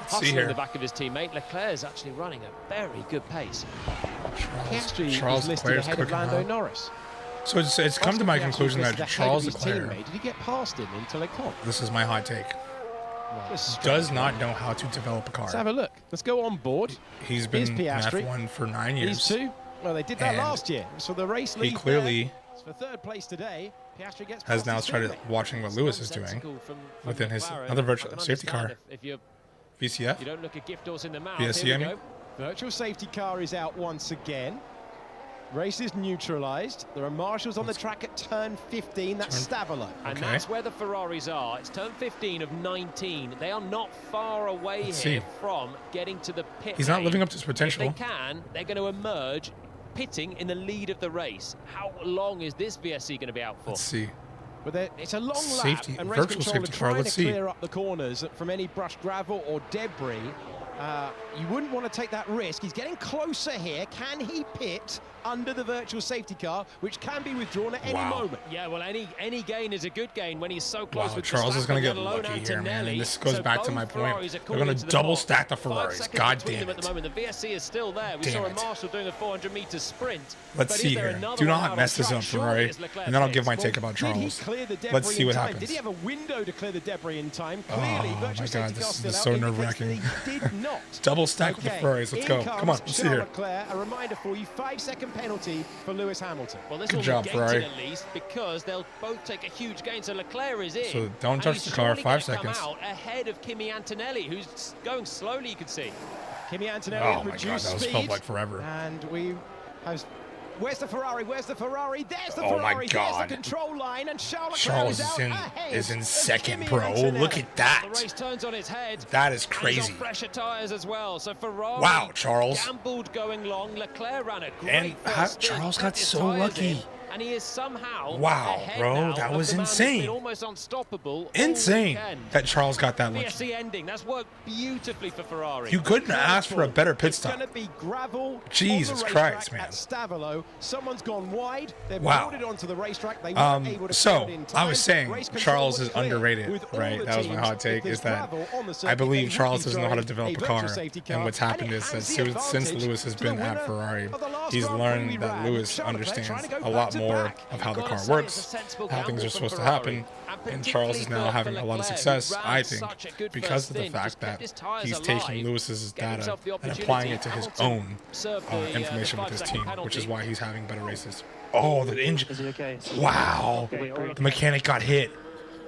hustling the back of his teammate. Leclerc is actually running a very good pace. Charles Leclerc ahead of Lando Norris. So it's come to my conclusion that Charles Leclerc, did he get past him into Le Mans? this is my hot take, does not know how to develop a car. Let's have a look. Let's go on board. He's been in F1 for 9 years. These two? Well, they did that last year. So the race lead he clearly for third place today. Piastri gets has now started watching what Lewis is doing within his another virtual safety car. VCF? You don't look a gift horse in the mouth. VSC, I mean? Virtual safety car is out once again. Race is neutralised. There are marshals on the track at turn 15. That's Stavolo. And that's where the Ferraris are. It's turn 15 of 19. They are not far away here from getting to the pit. He's not living up to his potential. If they can, they're going to emerge pitting in the lead of the race. How long is this VSC going to be out for? Let's see. But it's a long safety, lap, and race virtual control safety are car. trying Let's to see. clear up the corners from any brushed gravel or debris. You wouldn't want to take that risk. He's getting closer here. Can he pit under the virtual safety car, which can be withdrawn at any moment? Yeah, well, any gain is a good gain when he's so close with Charles is going to get lucky here, man. And this goes back to my point. They're going to double stack the Ferraris. God damn it. At the moment, the VSC is still there. We saw a Marshall doing a 400-meter sprint. Let's see here. Do not mess this up, Ferrari. And then I'll give my take about Charles. Let's see what happens. Did he have a window to clear the debris in time? Clearly, oh my God, this is so nerve-wracking. Did not. Double stack with the Ferraris. Let's go. Come on, let's see here. A reminder for you: 5-second penalty for Lewis Hamilton. Well, this Good will job, be Ferrari. at least because they'll both take a huge gain. So Leclerc is in. So don't touch the car. 5 seconds. Come out ahead of Kimi Antonelli, who's going slowly. You can see. Kimi Antonelli. Oh my God, that was felt like forever. And we have. Where's the Ferrari? Where's the Ferrari? There's the Oh Ferrari. my God. There's the control line, and Charles is in second, bro. Look at that. The race turns on its head. That is crazy. He's on fresher tyres as well. So Ferrari. Wow, Charles. Gambled going long. Leclerc ran a great And Charles got so lucky. And he is somehow bro, that was insane. Almost unstoppable. Insane that Charles got that lucky. VSC ending. That's worked beautifully for Ferrari. You couldn't ask for a better pit stop. It's going to be gravel. Jesus Christ, man. At Stavolo. Someone's gone wide. They've wow. brought it onto the racetrack. They weren't able to so in time. I was saying Charles is underrated, right? That was my hot take. Is that I believe Charles doesn't know how to develop a car, and what's happened is that since Lewis has been at Ferrari, he's learned that Lewis understands a lot more of how the car works, how things are supposed to happen. And Charles is now having a lot of success, I think, because of the fact that he's taking Lewis's data and applying it to his own information with his team, which is why he's having better races. Oh, the engine. Wow. The mechanic got hit.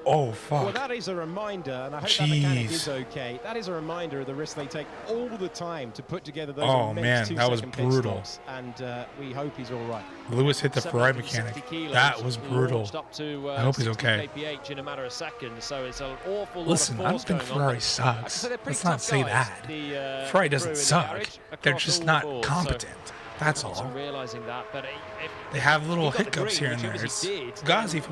Oh, fuck. Well, that is a reminder, and I hope that mechanic is okay. That is a reminder of the risk they take all the time to put together those immense 2-second that was brutal. And we hope he's all right. Lewis hit the Ferrari mechanic. That was brutal. I hope he's okay. In a matter of seconds, so it's an awful Listen, I don't think Ferrari sucks. Let's not say that. Ferrari doesn't suck. They're just not competent. That's all. Realizing that, but they have little hiccups here and there. It's Fugazi.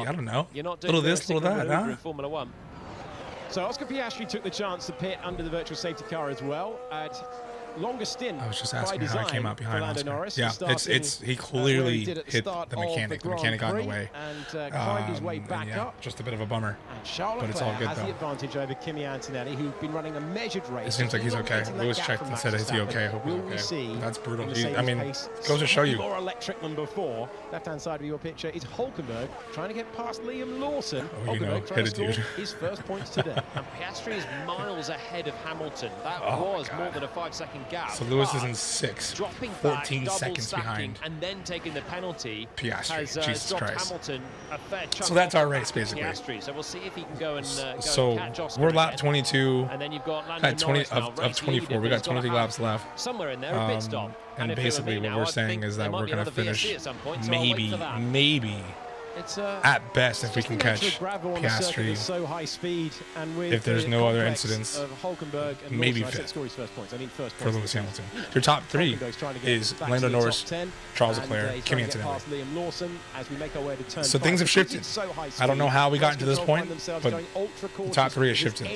I don't know. Little this, little that, huh? Formula 1. So Oscar Piastri took the chance to pit under the virtual safety car as well. At longer stint. I was just asking how he came out behind Oscar. Yeah, he clearly hit the mechanic. The mechanic got in the way. And climbed his way back up. Just a bit of a bummer. And but it's all good has though. the advantage over Kimi Antonelli, who's been running a measured race. It seems like he's okay. Lewis checked and said, "Is he okay?" I hope he's okay. That's brutal. I mean, goes to show you. More electric than before. Left-hand side of your picture is Hulkenberg trying to get past Liam Lawson. Oh, you know, trying to score his first points today. And Piastri is miles ahead of Hamilton. That was more than a 5-second gap. So Lewis is in 6th, dropping 14 back, seconds behind. And then taking the penalty. Piastri, Jesus Christ. Hamilton a fair chunk. So that's our race, basically. Piastri. So we'll see if he can go and catch Oscar we're lap 22. And then you've got Lando Norris of 24. We got 23 laps left. Somewhere in there, a pit stop. And basically what we're saying is that we're going to finish maybe at best if we can catch Piastri. So high speed, and with if there's no other incidents, maybe fifth for Lewis Hamilton. Your top 3 is Lando Norris, Charles Leclerc, Kimi Antonelli. So things have shifted. I don't know how we got into this point, but the top 3 has shifted.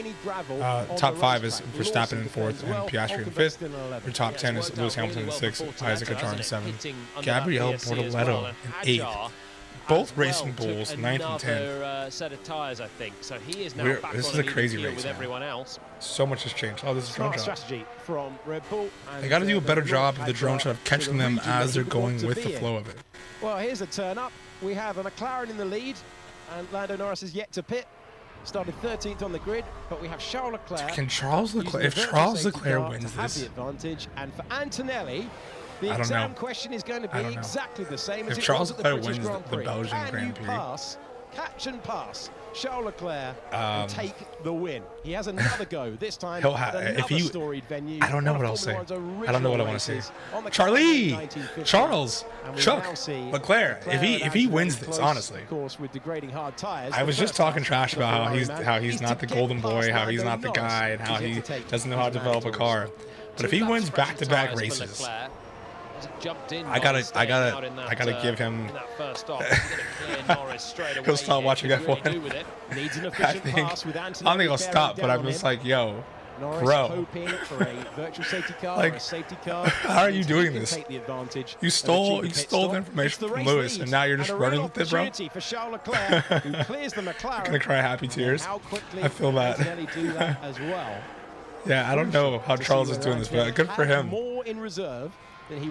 Top 5 is Verstappen in 4th and Piastri in 5th. Your top 10 is Lewis Hamilton in 6th, Isaac Hadjar in 7th, Gabriel Bortoleto in 8th. Both racing bulls, 9th and 10th. Set of tires, I think. So he is now back this on is a crazy race with everyone else. So much has changed. Oh, this is drone shot. Strategy from Red Bull. They got to do a better job of the drone shot of catching them as they're going with the flow of it. Well, here's a turn up. We have a McLaren in the lead, and Lando Norris is yet to pit. Started 13th on the grid, but we have Charles Leclerc. Can Charles Leclerc? If Charles Leclerc wins this, the advantage, and for Antonelli. The exam question is going to be exactly the same as it was at the British Grand Prix. Can you pass, catch and pass Charles Leclerc and take the win? He has another go, this time at another storied venue. I don't know what I'll say. I don't know what I want to say. Charles, Chuck, Leclerc, if he wins this, honestly. Of course, with degrading hard tires. I was just talking trash about how he's not the golden boy, how he's not the guy, and how he doesn't know how to develop a car. But if he wins back-to-back races, I gotta give him. He'll stop watching F1. I think I'll stop, but I'm just like, yo, bro. Like, how are you doing this? You stole the information from Lewis, and now you're just running with it, bro. I'm gonna cry happy tears. I feel that. Yeah, I don't know how Charles is doing this, but good for him.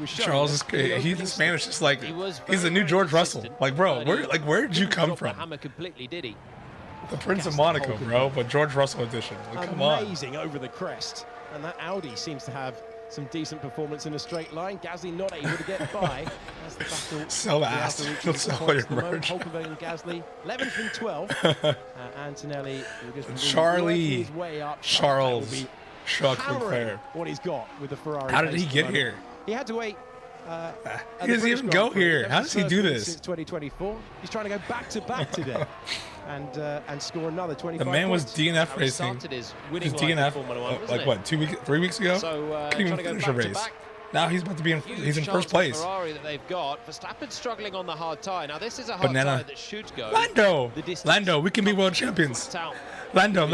Charles is this man is just like he's the new George Russell. Like, bro, where did you come from? The Prince of Monaco, bro, but George Russell edition. Like, come on. Amazing over the crest, and that Audi seems to have some decent performance in a straight line. Gasly not able to get by. That's the battle. Sell ass. Sell your merch. Hulkenberg and Gasly, 11th and 12th. Antonelli Charlie, his way up. Charles, Chuck Leclerc. What he's got with the Ferrari. How did he get here? He had to wait. He doesn't even go here. How does he do this? Since 2024, he's trying to go back-to-back today, and score another 25. The man was DNF racing. His DNF like what, 3 weeks ago? Couldn't even finish a race. Now he's about to be he's in first place. Ferrari that they've got. Verstappen struggling on the hard tire. Now this is a hard tire that should go. Lando, we can be world champions. Lando.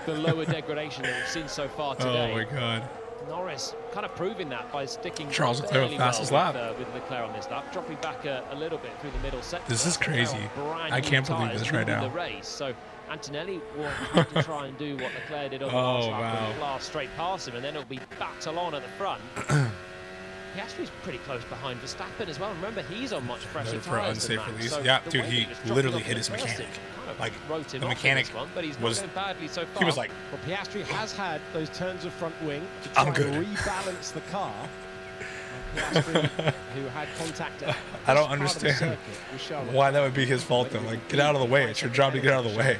The lower degradation that we've seen so far today. Oh my God. Norris kind of proving that by sticking Charles Leclerc fastest lap with Leclerc on this lap, dropping back a little bit through the middle sector. This is crazy. I can't believe this right now. The race. So Antonelli will have to try and do what Leclerc did on the last lap and blast straight past him, and then it'll be battle on at the front. Piastri's pretty close behind Verstappen as well. Remember, he's on much fresher for tyres unsafe than release. So yeah, dude, he literally hit his mechanic. Like, the mechanic but he's was, not going badly so far. he was like, well, Piastri has had those turns of front wing to try and rebalance the car. Piastri, who had contact at I don't understand why that would be his fault, though. Like, get out of the way. It's your job to get out of the way.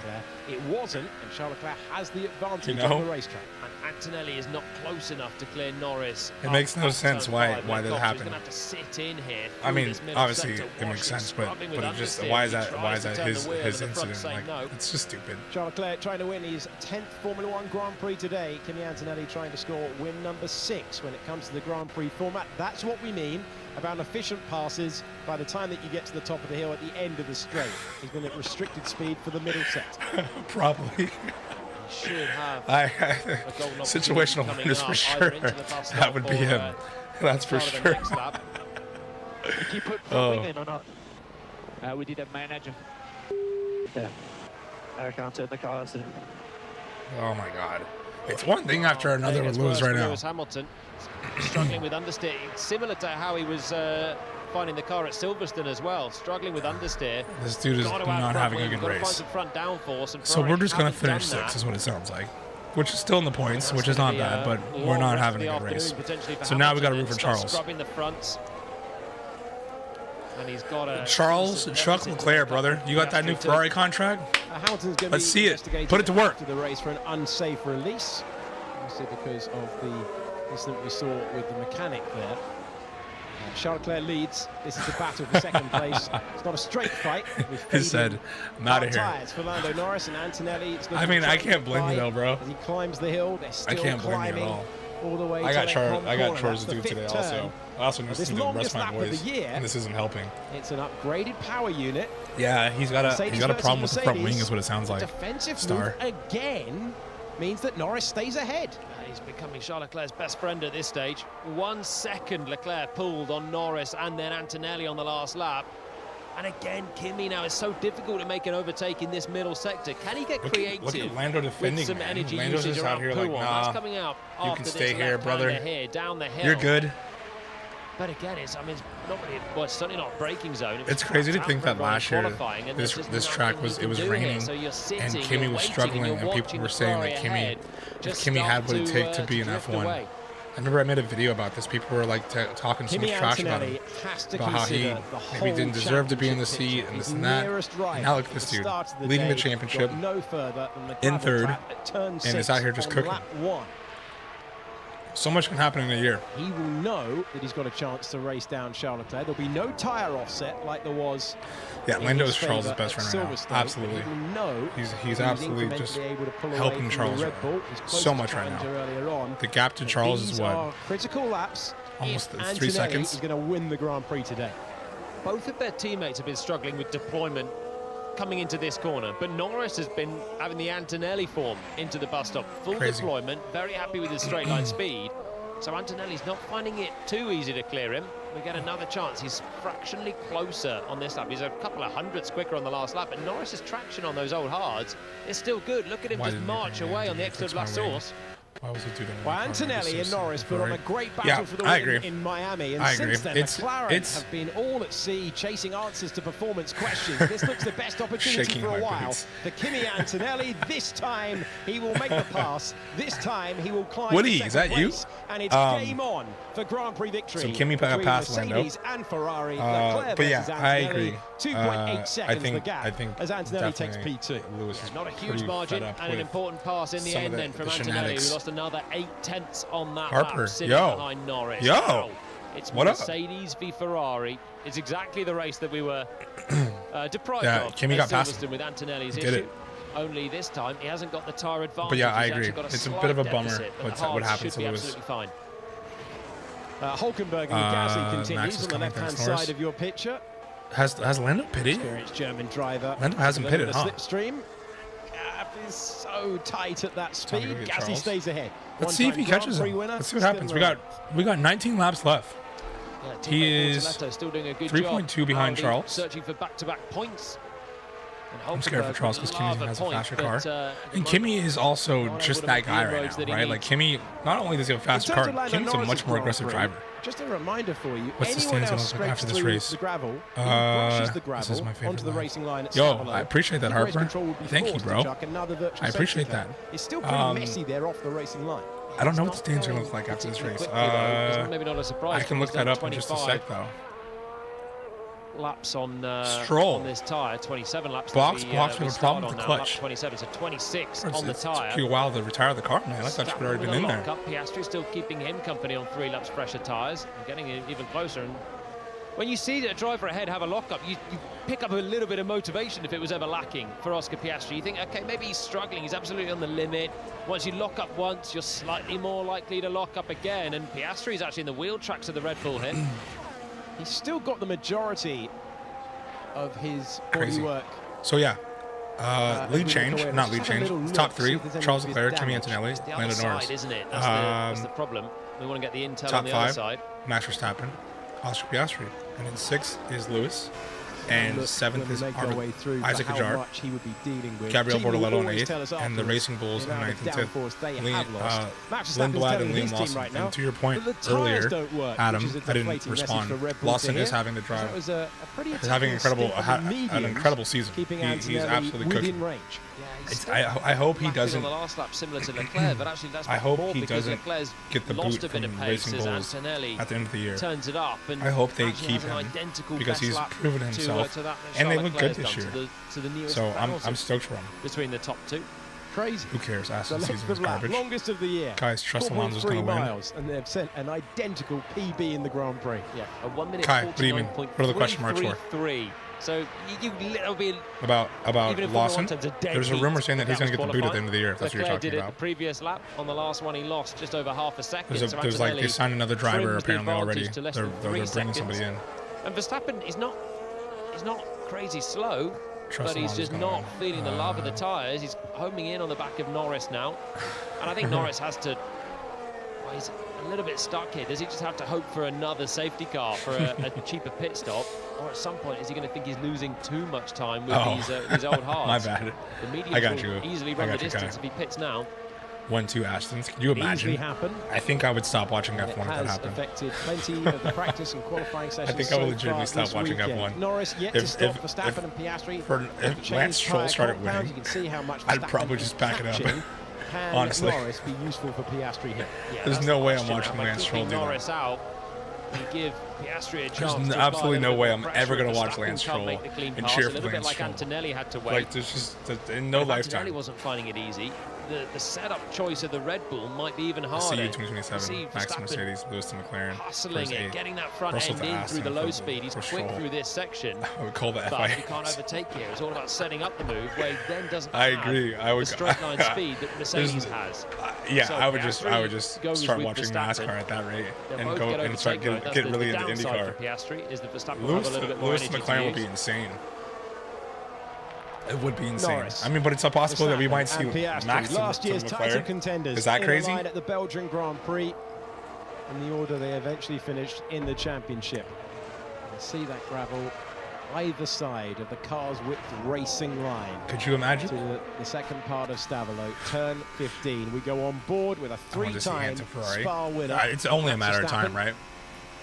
It wasn't, and Charles Leclerc has the advantage on the racetrack. And Antonelli is not close enough to clear Norris. It makes no sense why that happened. He's going to have to sit in here. I mean, obviously it makes sense, but it just why is that his incident? Like, no. it's just stupid. Charles Leclerc trying to win his 10th Formula One Grand Prix today. Kimi Antonelli trying to score win number 6 when it comes to the Grand Prix format. That's what we mean about efficient passes by the time that you get to the top of the hill at the end of the straight. He's been at restricted speed for the middle set. Probably. Should have situational awareness for sure. That would be him. That's for sure. Did you put front wing in or not? We didn't manage. Yeah. I can't turn the car. So. Oh my God. It's one thing after another with Lewis right now. Lewis Hamilton struggling with understeer, similar to how he was finding the car at Silverstone as well, struggling with understeer. This dude is not having a good race. So we're just going to finish 6th is what it sounds like, which is still in the points, which is not bad, but we're not having a good race. So now we got to root for Charles. And he's got Chuck Leclerc, brother. You got that new Ferrari contract? Let's see it. Put it to work. The race for an unsafe release, obviously because of the incident we saw with the mechanic there. Charles Leclerc leads. This is the battle for second place. It's not a straight fight. He said, "I'm out of here." For Lando Norris and Antonelli. I mean, I can't blame you though, bro. As he climbs the hill, they're still I can't blame you at all. All the way I got to chores to do today also. I also need to rest my voice, and this isn't helping. It's an upgraded power unit. Yeah, he's got a problem with the front wing, is what it sounds like. Defensive move again means that Norris stays ahead. He's becoming Charles Leclerc's best friend at this stage. 1 second Leclerc pulled on Norris and then Antonelli on the last lap. And again, Kimi now is so difficult to make an overtake in this middle sector. Can he get creative? Look at Lando defending. With some energy Lando's just out here like, nah, that's coming out you can stay here, brother. Here, down the hill. You're good. But again, it's not really, well, it's certainly not braking zone. It's crazy to think that last year this track was raining and Kimi was struggling, and people were saying that Kimi had what it take to be an F1. I remember I made a video about this. People were like talking so much trash about him, about how he maybe didn't deserve to be in the seat and this and that. And now look at this dude leading the championship in 3rd and is out here just cooking. So much can happen in a year. He will know that he's got a chance to race down Charles Leclerc. There'll be no tyre offset like there was. Yeah, Lando is Charles' best friend right now. Absolutely. He's absolutely just helping Charles so much right now. The gap to Charles is what? Critical laps. Almost 3 seconds. He's going to win the Grand Prix today. Both of their teammates have been struggling with deployment coming into this corner, but Norris has been having the Antonelli form into the bus stop. Full deployment, very happy with his straight line speed. So Antonelli's not finding it too easy to clear him. We get another chance. He's fractionally closer on this lap. He's a couple of hundredths quicker on the last lap, but Norris's traction on those old hards is still good. Look at him just march away on the extra La Source. Why was it do that? Well, Antonelli and Norris put on a great battle for the win in Miami, and since then, McLaren have been all at sea chasing answers to performance questions. This looks the best opportunity for a while. For Kimi Antonelli, this time he will make the pass. This time he will climb. Woody, is that you? And it's game on for Grand Prix victory. So Kimi passed Lando. And Ferrari. But yeah, I agree. 2.8 seconds the gap I think as Antonelli takes P2. Lewis is not a huge margin and an important pass in the end then from Antonelli, who lost another 8/10 on that lap, sitting behind Norris. It's Mercedes v Ferrari. It's exactly the race that we were deprived of. Kimi got past with Antonelli's issue. Only this time he hasn't got the tyre advantage. But yeah, I agree. It's a bit of a bummer what happened to Lewis. Absolutely fine. Hulkenberg and Gasly continues on the left-hand side of your picture. Has Lando pitted? Experienced German driver. Lando hasn't pitted, huh? Slipstream. Gap is so tight at that speed. Gasly stays ahead. Let's see if he catches him. Let's see what happens. We got 19 laps left. Yeah, he is 3.2 behind Charles. Searching for back-to-back points. I'm scared for Charles because Kimi has a faster car. And Kimi is also just that guy right now, right? Like, Kimi, not only does he have a faster car, Kimi's a much more aggressive driver. Just a reminder for you, what's the standings going to look like after this race? The gravel, this is my favorite onto the racing line. Yo, I appreciate that, Harper. Thank you, bro. I appreciate that. It's still pretty messy there off the racing line. I don't know what the standings are going to look like after this race. Maybe not a surprise. I can look that up in just a sec, though. Laps on Stroll. On this tyre, 27 laps. Box we have a problem with the clutch. 27, so 26 on the tyre. It took you a while to retire the car, man. I thought you would already been in there. Piastri still keeping him company on 3 laps pressure tyres and getting it even closer. And when you see a driver ahead have a lockup, you pick up a little bit of motivation if it was ever lacking for Oscar Piastri. You think, okay, maybe he's struggling. He's absolutely on the limit. Once you lock up once, you're slightly more likely to lock up again. And Piastri is actually in the wheel tracks of the Red Bull here. He's still got the majority of his bodywork. So yeah, lead change, not lead change. Top 3: Charles Leclerc, Kimi Antonelli, Lando Norris. Isn't it? That's the problem. We want to get the intel on the other side. Top 5: Max Verstappen, Oscar Piastri, and then 6th is Lewis. And 7th is Isaac Hadjar, Gabriel Bortoleto in 8th, and the Racing Bulls in 9th and 10th. Lindblad and Liam Lawson. And to your point earlier, Adam, I didn't respond. Lawson is having to drive. He's having an incredible season. He's absolutely cooking. I hope he doesn't. I hope he doesn't get the boot from Racing Bulls at the end of the year. I hope they keep him because he's proven himself, and they look good this year. So I'm stoked for him. Between the top 2. Crazy. Who cares? Aston season is garbage. Longest of the year. Guys, trust Alonso's going to win. And they've sent an identical PB in the Grand Prix. Yeah, a 1 minute. Kai, what do you mean? What are the question marks for? 3. So it'll be about Lawson. There's a rumor saying that he's going to get the boot at the end of the year. If that's what you're talking about. The previous lap on the last one, he lost just over half a second. There's like they signed another driver apparently already. They're bringing somebody in. And Verstappen is not crazy slow. But he's just not feeling the love of the tyres. He's homing in on the back of Norris now. And I think Norris has to... Well, he's a little bit stuck here. Does he just have to hope for another safety car for a cheaper pit stop? Or at some point, is he going to think he's losing too much time with his old hards? My bad. The mediums will easily run the distance if he pits now. 1-2 Astons. Can you imagine? I think I would stop watching F1 if that happened. Affected plenty of the practice and qualifying sessions. I think I would legitimately stop watching F1. Norris yet to stop Verstappen and Piastri. If Lance Stroll started winning, you can see how much I'd probably just back it up. Honestly, Norris be useful for Piastri here? Yeah, there's no way I'm watching Lance Stroll do Norris out. Give Piastri a chance. There's absolutely no way I'm ever going to watch Lance Stroll and cheer for Lance Stroll. A little bit like Antonelli had to wait. Like, there's just in no lifetime. Antonelli wasn't finding it easy. The setup choice of the Red Bull might be even harder. See you 2027, Max to Mercedes, Lewis to McLaren. Hustling it, getting that front end in through the low speed. He's quick through this section. I would call that but you can't overtake here. It's all about setting up the move where he then doesn't have the straight line speed that Mercedes has. Yeah, so I would just start watching NASCAR at that rate and go and start get really into IndyCar. Lewis to McLaren would be insane. It would be insane. Norris. I mean, but it's a possibility that we might see Max last year's title contenders. Is that crazy? At the Belgian Grand Prix, in the order they eventually finished in the championship. You see that gravel either side of the car's width racing line. Could you imagine? To the second part of Stavelot, turn 15. We go on board with a 3-time Spa winner. It's only a matter of time, right?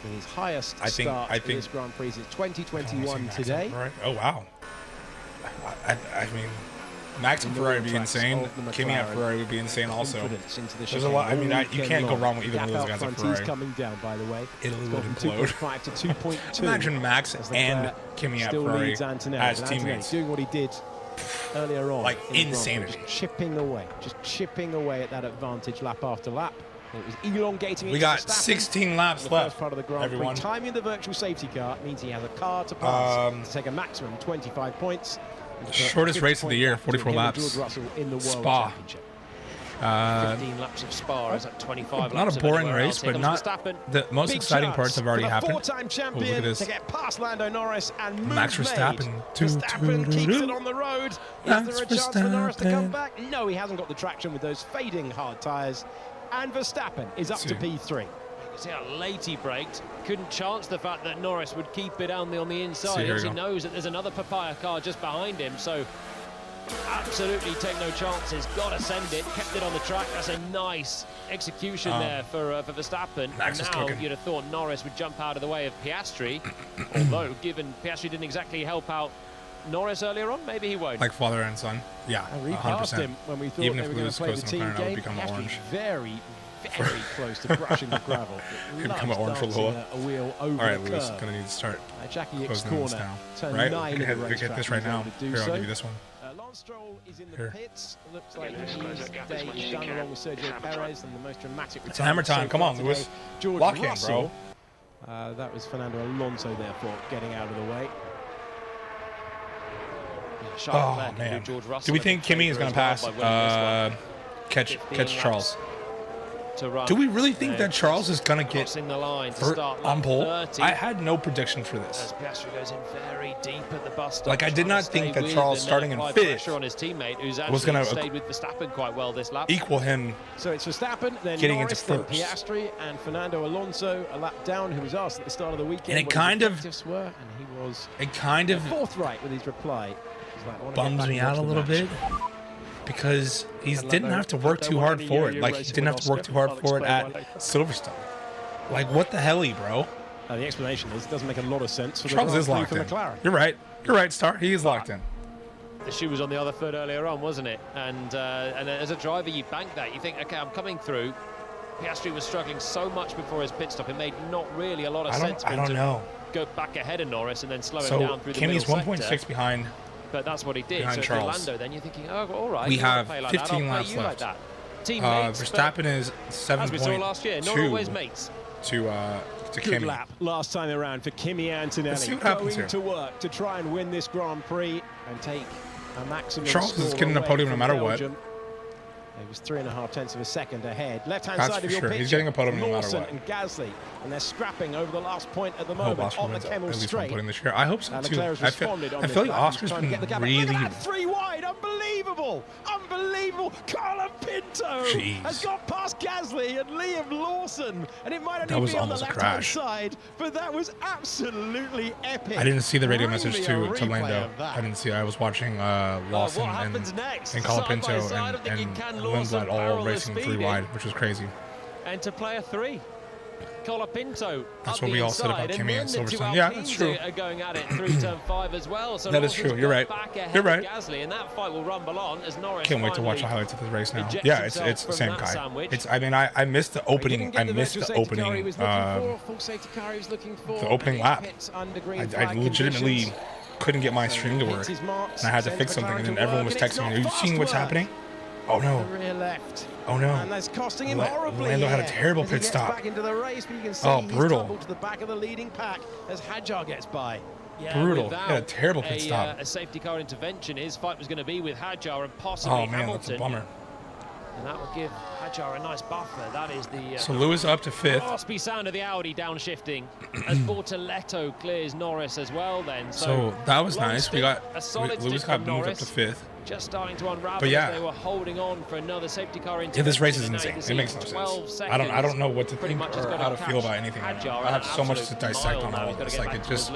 With his highest start in this Grand Prix since 2021 today. Oh, wow. I mean, Max and Ferrari would be insane. Kimi at Ferrari would be insane also. There's a lot. I mean, you can't go wrong with either one of those guys at Ferrari. Coming down, by the way. Italy would implode. 2.5 to 2.2. Imagine Max and Kimi at Ferrari as teammates. Doing what he did earlier on. Like insanity. Just chipping away at that advantage lap after lap. It was elongating. We got 16 laps left. Part of the Grand Prix. Timing the virtual safety car means he has a car to pass to take a maximum 25 points. Shortest race of the year, 44 laps. Spa. 15 laps of Spa is at 25 not laps. Not a boring race, but not the most exciting parts have already happened. Four-time champion look at this. To get past Lando Norris and Max Verstappen. Verstappen keeps it on the road. Is there a chance for Norris to come back? No, he hasn't got the traction with those fading hard tyres. And Verstappen is up to P3. See how late he braked. Couldn't chance the fact that Norris would keep it on the inside. He knows that there's another papaya car just behind him, so absolutely take no chances. Got to send it. Kept it on the track. That's a nice execution there for Verstappen. And now you'd have thought Norris would jump out of the way of Piastri, although given Piastri didn't exactly help out Norris earlier on, maybe he won't. Like father and son. Yeah, 100%. Him when we thought even they if were we going lose to play the close in the team corner, I would game. become orange. Very close to brushing the gravel. He'd become an orange for Lua. A wheel over all right, the Lewis, curve. going to need to start Jackie X closing this corner. now. Turn Right? 9 We of the can get this right now. Here, I'll give you this one. Lance Stroll is in the pits. Looks like he's done along with Sergio Perez, and the most dramatic return. It's hammer time. Come on, Lewis. George Lock in, Russell. bro. That was Fernando Alonso, therefore, getting out of the way. Oh, man. Do we think Kimi is going to pass catch Charles? Do we really think that Charles is going to get on pole? I had no prediction for this. Piastri goes in very deep at the bus stop. Like, I did not think that Charles starting in fifth on his teammate, who's was going to stayed with Verstappen quite well this lap. Equal him. So it's Verstappen, then getting Norris, into then first. Piastri, and Fernando Alonso a lap down, who was asked at the start of the weekend And it what kind his of objectives were, and he was fourth right with his reply. Like, bums me out a little bit because he didn't have to work too hard for it. Like, he didn't have to work too hard for it at Silverstone. Like, what the hell, bro? The explanation is it doesn't make a lot of sense for Charles is locked in. McLaren. You're right, Star. He is locked in. The shoe was on the other foot earlier on, wasn't it? And as a driver, you bank that. You think, okay, I'm coming through. Piastri was struggling so much before his pit stop. It made not really a lot of sense for him to go back ahead of Norris and then slow him down through the middle sector. Kimi's 1.6 behind. But that's what he did. Behind so Charles. Lando, then you're thinking, oh, all right. We have 15 laps left. Like Teammates, Verstappen is 7.2. As we saw last year, not always mates. To Good Kimi. lap last time around for Kimi Antonelli. Let's see what happens going here. to work to try and win this Grand Prix and take a maximum Charles is score getting the away podium no from matter Belgium. what. He was 3.5 tenths of a second ahead. Left-hand That's side for of your sure. picture. He's getting a podium no matter Lawson what. and Gasly, and they're scrapping over the last point at the I hope moment Oscar on the wins at Kemmel least one straight. podium this year. I hope so too. Leclerc's I feel responded on like this lap. He's Oscar's trying to been get the gap. really. Look at that, 3 wide, unbelievable, Carlo Pinto has got past Gasly and Liam Lawson, and it might only be on the left-hand side, but that was absolutely epic. I didn't see the radio message to Lando. I didn't see. I was watching Lawson and Colapinto and Lindblad all racing 3 wide, which was crazy. And to play a 3. Colapinto. That's what we all said about Kimi and Silverstone. Yeah, that's true. Are going at it through turn 5 as well. So that is true. You're right. You're right. Gasly, and that fight will rumble on as Norris. Can't wait to watch the highlights of this race now. Yeah, it's the same guy. It's. I mean, I missed the opening. I missed the opening. The opening lap. I legitimately couldn't get my stream to work, and I had to fix something. And then everyone was texting me, "Are you seeing what's happening?" Oh no. Oh no. And that's costing him horribly. Lando had a terrible pit stop. Back into the race, but you can see brutal. to the back of the leading pack as Hadjar gets by. Yeah, brutal. He had a terrible pit stop. A safety car intervention. His fight was going to be with Hadjar and possibly Hamilton. That's a bummer. And that will give Hadjar a nice buffer. That is the... so Lewis up to 5th. Raspy sound of the Audi downshifting as Bortoletto clears Norris as well then. So that was nice. Lewis got moved up to 5th. Just starting to unravel. But yeah, they were holding on for another safety car intervention. Yeah, this race is insane. It makes no sense. I don't know what to think or how to feel about anything. I have so much to dissect on all of this. Like it just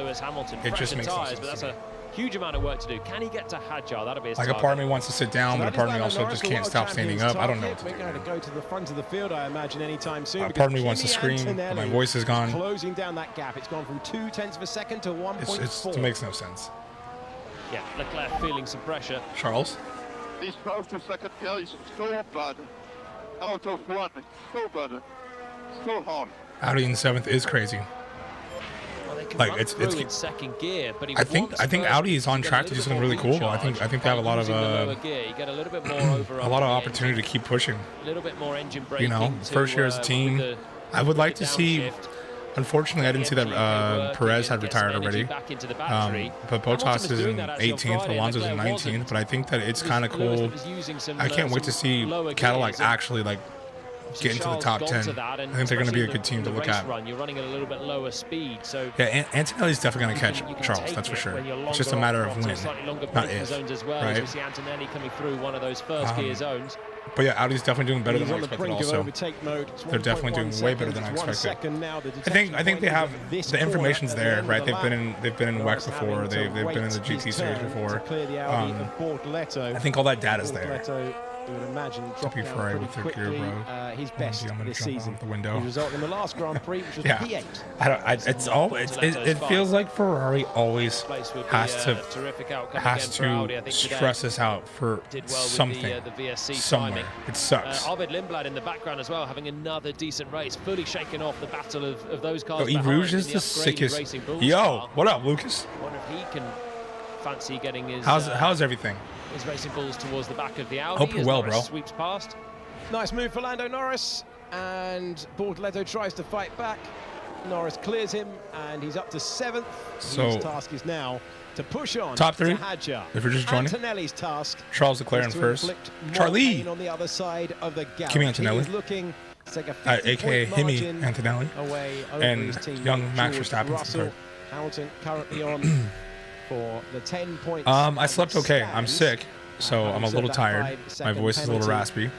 makes no sense. But that's a huge amount of work to do. Can he get to Hadjar? That'll be his like a part of me wants to sit down, but a part of me also just can't stop standing up. I don't know what to do. We're going to go to the front of the field, I imagine, anytime soon. A part of me wants to scream, but my voice is gone. Closing down that gap. It's gone from 2 tenths of a second to 1.4. It makes no sense. Yeah, Leclerc feeling some pressure. Charles? This first to second gear is so bad. Out of 1, so bad. So hard. Audi in 7th is crazy. Well, like it's in second gear, but I think Audi is on track to do something really cool. I think they have a lot of a lot of opportunity to keep pushing. A little bit more engine braking. You know, first year as a team. I would like to see. Unfortunately, I didn't see that Perez had retired already. But Bottas is in 18th, Alonso's in 19th. But I think that it's kind of cool. I can't wait to see Cadillac actually like get into the top 10. I think they're going to be a good team to look at. You're running at a little bit lower speed, so yeah, Antonelli's definitely going to catch Charles. That's for sure. It's just a matter of when, not if. Right? We see Antonelli coming through one of those first gear zones. But yeah, Audi's definitely doing better than I expected. Also, they're definitely doing way better than I expected. I think they have the information's there, right? They've been in WEC before. They've been in the GT series before. I think all that data's there. You would imagine dropping out pretty quickly. His best this season. The window. His result in the last Grand Prix, which was P8. It feels like Ferrari always has to stress this out for something somewhere. It sucks. Arvid Lindblad in the background as well, having another decent race, fully shaking off the battle of those cars. Yves Rouge is the sickest. Yo, what up, Lucas? I wonder if he can fancy getting his. How's everything? His racing balls towards the back of the Audi. Hope you're well, bro. Sweeps past. Nice move for Lando Norris, and Bortoleto tries to fight back. Norris clears him, and he's up to 7th. So his task is now to push on. Top 3. To Hadjar. If you're just joining. Antonelli's task. Charles Leclerc in first. Charlie. On the other side of the gap. Kimi Antonelli. Looking to take a aka Himi Antonelli. Away and young Max Verstappen. Hamilton currently on. For the 10 points. I slept okay. I'm sick, so I'm a little tired. My voice is a little raspy,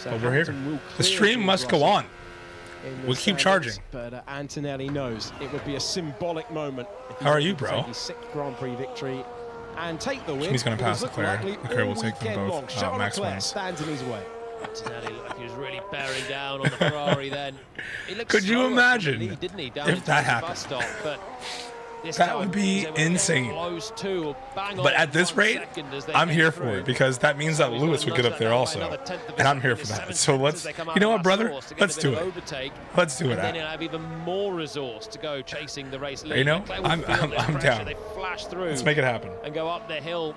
but we're here. The stream must go on. We'll keep charging. But Antonelli knows it would be a symbolic moment. How are you, bro? His 6th Grand Prix victory and take the win. He's going to pass Leclerc. Leclerc will take them both. Max wins. Stands in his way. Antonelli looked like he was really bearing down on the Ferrari then. Could you imagine if that happened? Bus stop, but that would be insane. But at this rate, I'm here for it because that means that Lewis would get up there also. And I'm here for that. So let's, you know what, brother? Let's do it. Let's do it. And then he'll have even more resource to go chasing the race lead. You know, I'm down. They flash through. Let's make it happen. And go up the hill.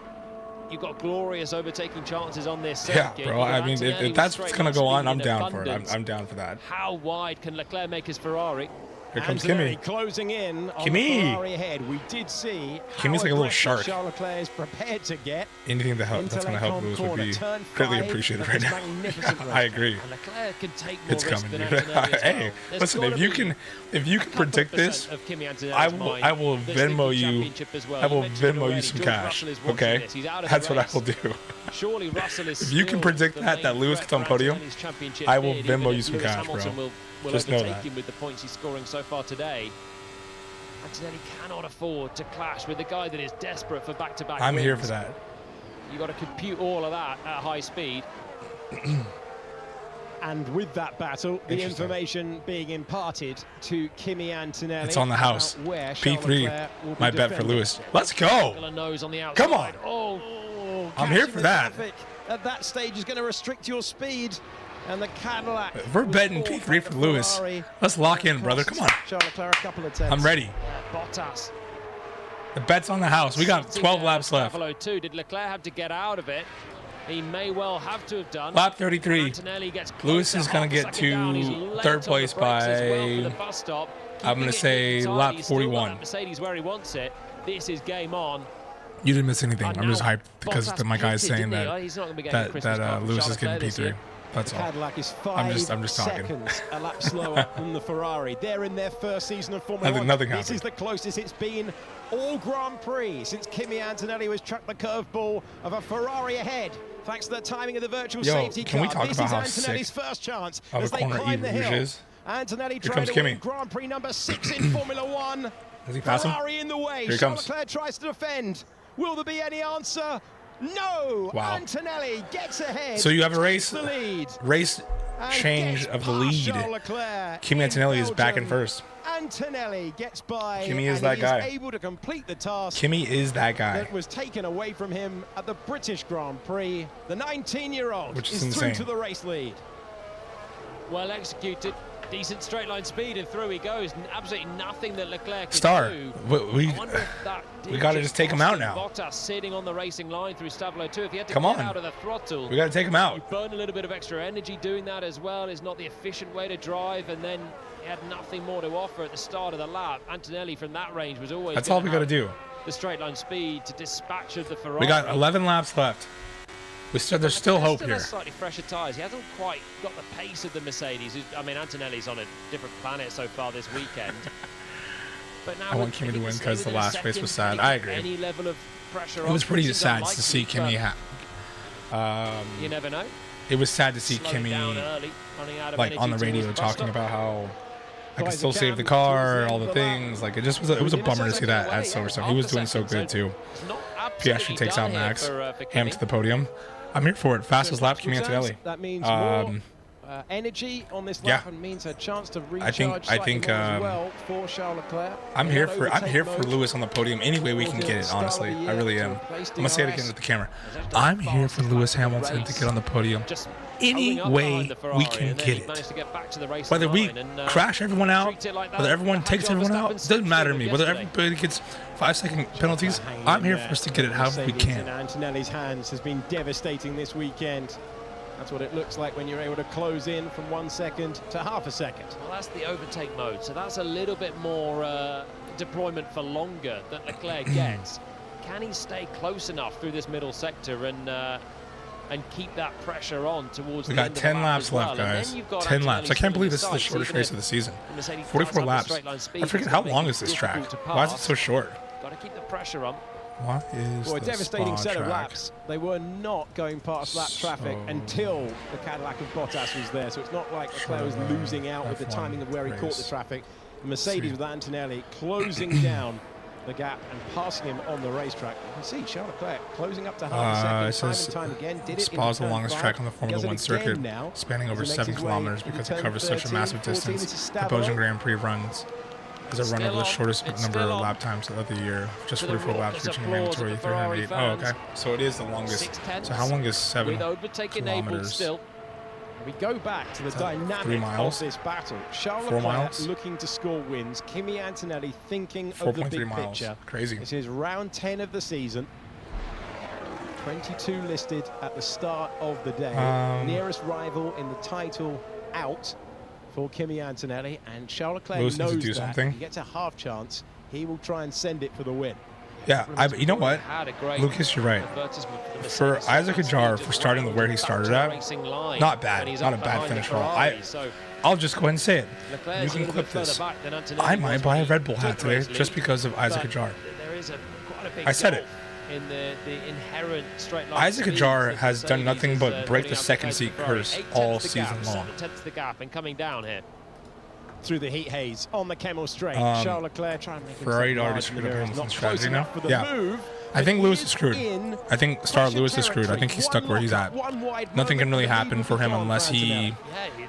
You've got glorious overtaking chances on this circuit. Yeah, bro. I mean, if that's what's going to go on, I'm down for it. I'm down for that. How wide can Leclerc make his Ferrari? Here comes Kimi. Closing in on Kimi. Ferrari ahead. We did see Kimi's like a little shark. Charles Leclerc is prepared to get. Anything that's going to help Lewis would be greatly appreciated right now. I agree. And Leclerc can take more it's coming, dude. Hey, listen, if you can predict this, I will Venmo you. I will Venmo you some cash. Okay, that's what I will do. Surely Russell is. If you can predict that Lewis gets on podium, I will Venmo you some cash, bro. Just know that. With the points he's scoring so far today, Antonelli cannot afford to clash with the guy that is desperate for back-to-back I'm wins. here for that. You got to compute all of that at high speed. And with that battle, the information being imparted to Kimi Antonelli. It's on the house. P3, my bet for Lewis. Let's go. Come on. Oh, I'm here for that. At that stage is going to restrict your speed. And the Cadillac. We're betting P3 for Lewis. Let's lock in, brother. Come on. I'm ready. Bottas. The bet's on the house. We got 12 laps left. Did Leclerc have to get out of it? He may well have to have done. Lap 33. Lewis is going to get to 3rd place by, I'm going to say, lap 41. Mercedes where he wants it. This is game on. You didn't miss anything. I'm just hyped because my guy's saying that Lewis is getting P3. That's all. Cadillac is I'm just talking. Seconds a lap slower than the Ferrari. They're in their first season of Formula 1. Nothing this is the closest it's been all Grand Prix since Kimi Antonelli was chucked the curveball of a Ferrari ahead. Thanks to the timing of the virtual safety car. Can we talk this about is how Antonelli's sick first chance of as a they corner climb the hill. is? Antonelli trying to win Grand Prix number 6 in Formula 1. Does he pass him? Ferrari in the way. Here Charles Leclerc tries to defend. Will there be any answer? No. Wow. Antonelli gets ahead. So you have a race change of the lead. Kimi Antonelli is back in first. Antonelli gets by. Kimi is that guy. Able to complete the task. Kimi is that guy. That was taken away from him at the British Grand Prix. The 19-year-old is through to the race lead. Well executed. Decent straight line speed and through he goes. Absolutely nothing that Leclerc can do. We got to just take him out now. Bottas sitting on the racing line through Stavelo 2. If he had to get out of the throttle, we got to take him out. You burn a little bit of extra energy doing that as well. Is not the efficient way to drive, and then he had nothing more to offer at the start of the lap. Antonelli from that range was always. That's all we got to do. The straight line speed to dispatch of the Ferrari. We got 11 laps left. There's still hope here. Slightly fresher tyres. He hasn't quite got the pace of the Mercedes. I mean, Antonelli's on a different planet so far this weekend. But now I want Kimi to win because the last race was sad. I agree. Any level of pressure it was pretty sad to see Kimi. You never know. It was sad to see Kimi like on the radio talking about how I can still save the car, all the things. Like it was a bummer to see that at Silverstone. He was doing so good too. Piastri takes out Max, Ham to the podium. I'm here for it. Fastest lap, Kimi Antonelli. That means more energy on this lap and means a chance to recharge. I think as well for Charles Leclerc. I'm here for Lewis on the podium any way we can get it. Honestly, I really am. I'm gonna say it again with the camera. I'm here for Lewis Hamilton to get on the podium any way we can get it. Whether we crash everyone out, whether everyone takes everyone out, it doesn't matter to me. Whether everybody gets 5-second penalties, I'm here for us to get it however we can. Antonelli's hands has been devastating this weekend. That's what it looks like when you're able to close in from 1 second to half a second. Well, that's the overtake mode, so that's a little bit more deployment for longer that Leclerc gets. Can he stay close enough through this middle sector and keep that pressure on towards we the end got 10 laps well? left, guys. 10 laps. I can't believe this is the shortest race of the season. 44 laps. I forget, how long is this track? Why is it so short? Got to keep the pressure on. What is a devastating set of track? laps. They were not going past lap traffic until the Cadillac of Bottas was there. So it's not like Leclerc was losing out with the timing of where he caught the traffic. The Mercedes with Antonelli closing down the gap and passing him on the racetrack. You can see Charles Leclerc closing up to half a second, time and time again. Did it Spa's the longest track on the Formula 1 circuit, spanning over 7 kilometers because it covers such a massive distance. The Belgian Grand Prix runs is a run over the shortest number of lap times of the year, just 44 laps, reaching a mandatory 308. Oh, okay. So it is the longest. So how long is 7 kilometers? We go back to the dynamic of this battle. Charles Leclerc looking to score wins. Kimi Antonelli thinking of the big picture. Crazy. This is round 10 of the season. 22 listed at the start of the day. Nearest rival in the title out for Kimi Antonelli, and Charles Leclerc knows that. He gets a half chance. He will try and send it for the win. Yeah, you know what, Lucas, you're right. For Isaac Hadjar, for starting where he started at, not bad, not a bad finish at all. I'll just go ahead and say it. You can clip this. I might buy a Red Bull hat today just because of Isaac Hadjar. I said it. In the inherent straight line Isaac Hadjar has done nothing but break the second seat curse all season long. 7/10 the gap and coming down here. Through the heat haze on the Kemmel straight. Charles Leclerc trying to make Ferrari already screwed up Hamilton's strategy now. Yeah. I think Lewis is screwed. I think Lewis is screwed. I think he's stuck where he's at. Nothing can really happen for him unless he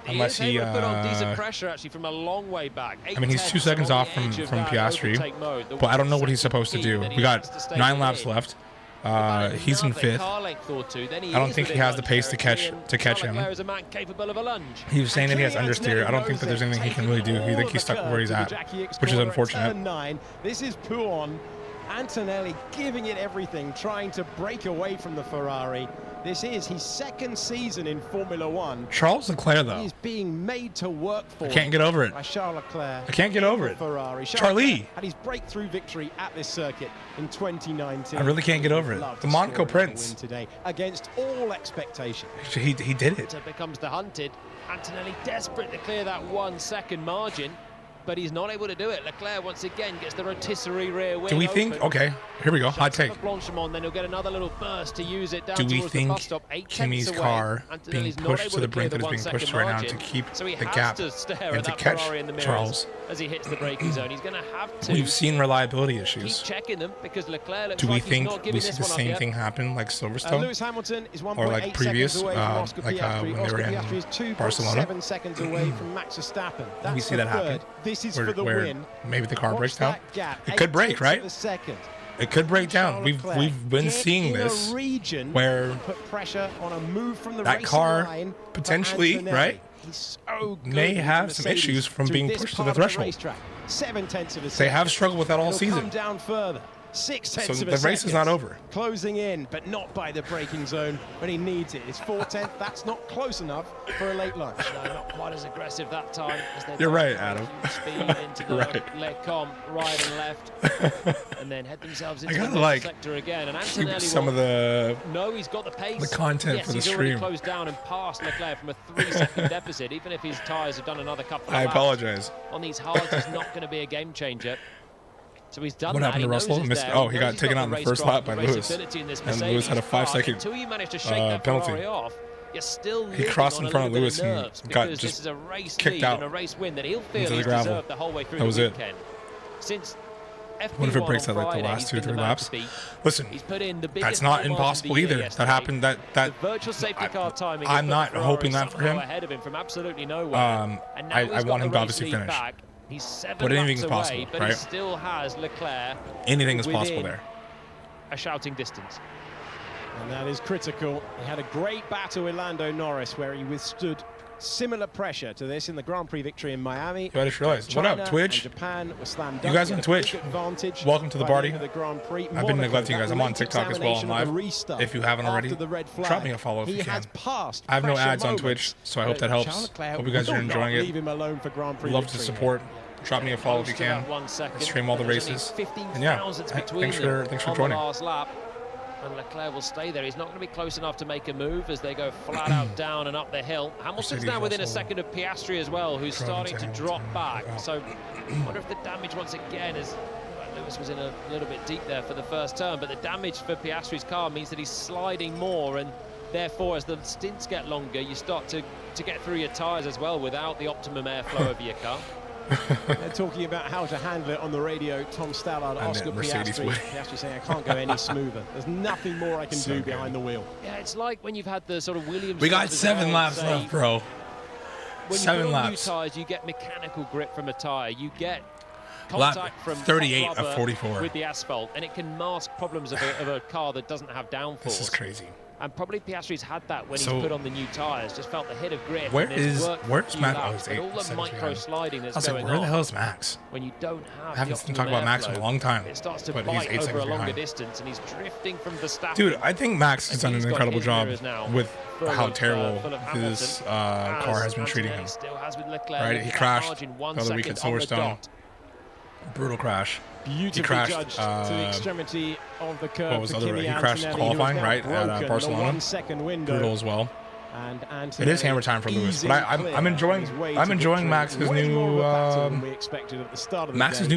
put on decent pressure actually from a long way back. I mean, he's 2 seconds off from Piastri, but I don't know what he's supposed to do. We got 9 laps left. He's in 5th. I don't think he has the pace to catch him. He was saying that he has understeer. I don't think that there's anything he can really do. I think he's stuck where he's at, which is unfortunate. This is Pouon. Antonelli giving it everything, trying to break away from the Ferrari. This is his 2nd season in Formula 1. Charles Leclerc, though. He's being made to work for. I can't get over it. By Charles Leclerc. I can't get over it. Ferrari. Charlie had his breakthrough victory at this circuit in 2019. I really can't get over it. The Monaco Prince. Today against all expectation. He did it. So becomes the hunted. Antonelli desperate to clear that 1 second margin, but he's not able to do it. Leclerc once again gets the rotisserie rear wing. Do we think? Okay, here we go. Hot take. Blanchimont, then he'll get another little burst to use it down. Do we think Kimi's car being pushed to the brink that is being pushed right now to keep the gap and to catch Charles? As he hits the braking zone, he's going to have to. We've seen reliability issues. Keep checking them because Leclerc looks Do we like think he's not we see the same thing happen like Silverstone? Lewis Hamilton is 1.8 or like previous, seconds away from Oscar like Piastri. when they were Oscar Piastri is in Barcelona. 2.7 seconds away from Max Verstappen. That's we see that happen. This is for the win. Maybe the car breaks down. Gap, it could break, right? It could break down. We've been seeing this where put pressure on a move from the that car potentially, right, so may have some issues from being pushed to the thracehold. 7/10 of a second. They have struggled with that all season. Come down further. 6 So tenths of a the second. race is not over. Closing in, but not by the braking zone when he needs it. It's 4/10. That's not close enough for a late lunch. No, not quite as aggressive that time. As they You're right, Adam. Speed into the leg comp, right and left, and then head themselves into the like sector again. And Antonelli some of the he's got the pace. The content for the he's stream. already closed down and passed Leclerc from a 3-second deficit, even if his tyres have done another couple of laps. I apologize. On these hards, he's not going to be a game changer. So he's done what that. happened to Russell? He got taken out in the first lap by Lewis. And Lewis had a 5-second until you manage to shake that penalty. Ferrari off, you're still He crossed in front of Lewis and got just this is a race kicked out and a race win that he'll feel into the he's gravel. deserved the whole way through That was the it. weekend. Since What if it breaks at like the last 2 or 3 laps? Listen, that's not impossible either. That happened. That the virtual safety car timing. I'm not hoping that for him. Ahead of him from absolutely nowhere. I want him to obviously finish. He's 7 but anything's laps possible, away, but right? he still has Leclerc. Anything is possible there. A shouting distance. And that is critical. He had a great battle with Lando Norris where he withstood similar pressure to this in the Grand Prix victory in Miami. I just realized. What up, Twitch? Japan was slammed you guys on Twitch? Welcome to the party. The Grand Prix. I've been neglecting you guys. I'm on TikTok as well. I'm live. If you haven't already, drop me a follow if you can. I have no ads on Twitch, so I hope that helps. Hope you guys are enjoying it. Leave him alone for Grand Prix. Love to support. Drop me a follow if you can. Stream all the races. And yeah, thanks for joining. And Leclerc will stay there. He's not going to be close enough to make a move as they go flat out down and up the hill. Hamilton's now within a second of Piastri as well, who's starting to drop back. So I wonder if the damage once again is... Lewis was in a little bit deep there for the first turn, but the damage for Piastri's car means that he's sliding more, and therefore as the stints get longer, you start to get through your tyres as well without the optimum airflow of your car. They're talking about how to handle it on the radio. Tom Stallard, Oscar Piastri. Piastri saying, I can't go any smoother. There's nothing more I can do behind the wheel. Yeah, it's like when you've had the sort of Williams... We got 7 laps left, bro. When 7 you laps. New tyres, you get mechanical grip from a tyre. You get lap contact from 38 of 44 with the asphalt, and it can mask problems of a car that doesn't have downforce. This is crazy. And probably Piastri's had that when he's put on the new tyres, just felt the hit of grip. Where's Max? Oh, it's all the micro sliding that's going on. Where the hell is Max? When you don't have I haven't talked about Max in a long time. It starts to bite over a longer distance, and he's drifting from Verstappen. Dude, I think Max has done an incredible job with how terrible his car has been treating him. Right, he crashed the other week at Silverstone. Brutal crash. He crashed to the extremity of the curve. What was the other? He crashed qualifying, right, at Barcelona. Brutal as well. And it is hammer time for Lewis, but I'm enjoying Max's new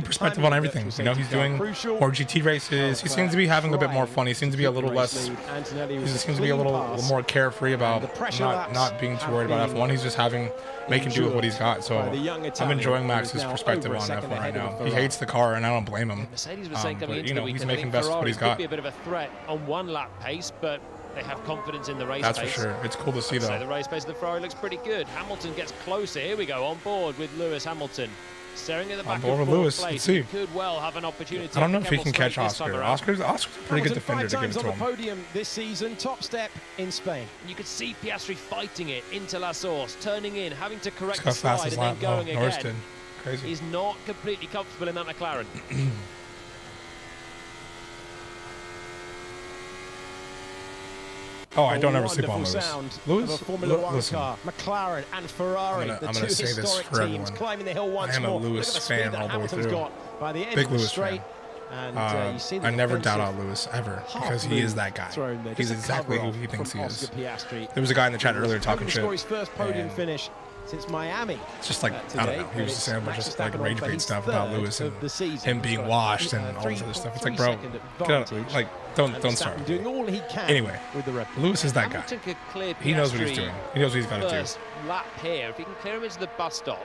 perspective on everything. You know, he's doing more GT races. He seems to be having a bit more fun. He seems to be a little less. He seems to be a little more carefree about not being too worried about F1. He's just making do with what he's got. So I'm enjoying Max's perspective on F1 right now. He hates the car, and I don't blame him. Mercedes was saying coming but into the weekend, he's making best of what he's got. Could be a bit of a threat on one lap pace, but they have confidence in the race pace. That's for sure. It's cool to see, though. So the race pace of the Ferrari looks pretty good. Hamilton gets closer. Here we go, on board with Lewis Hamilton. Staring at the back of fourth Lewis. place. Let's see. He could well have an opportunity. I don't know if he can catch Oscar. Oscar's a pretty good defender to give it to him. On the podium this season, top step in Spain. You could see Piastri fighting it into La Source, turning in, having to correct the the slide, and then going Norris again. did. Crazy. He's not completely comfortable in that McLaren. Oh, I don't ever sleep on Lewis. Lewis, listen. McLaren and Ferrari, I'm gonna say this for everyone. Climbing the hill once I am a more. Lewis fan all the way through. By the end Big of the Lewis straight. fan. And, you see the I never doubt on Lewis ever because he is that guy. He's exactly who he thinks he is. There was a guy in the chat earlier talking shit. His first podium finish since Miami. It's just like, I don't know, he was just saying a bunch of like rage bait stuff about Lewis and him being washed and all this other stuff. It's like, bro, get out, like, don't start. Doing all he can. Anyway, Lewis is that guy. He knows what he's doing. He knows what he's got to do. First lap here, if he can clear him into the bus stop,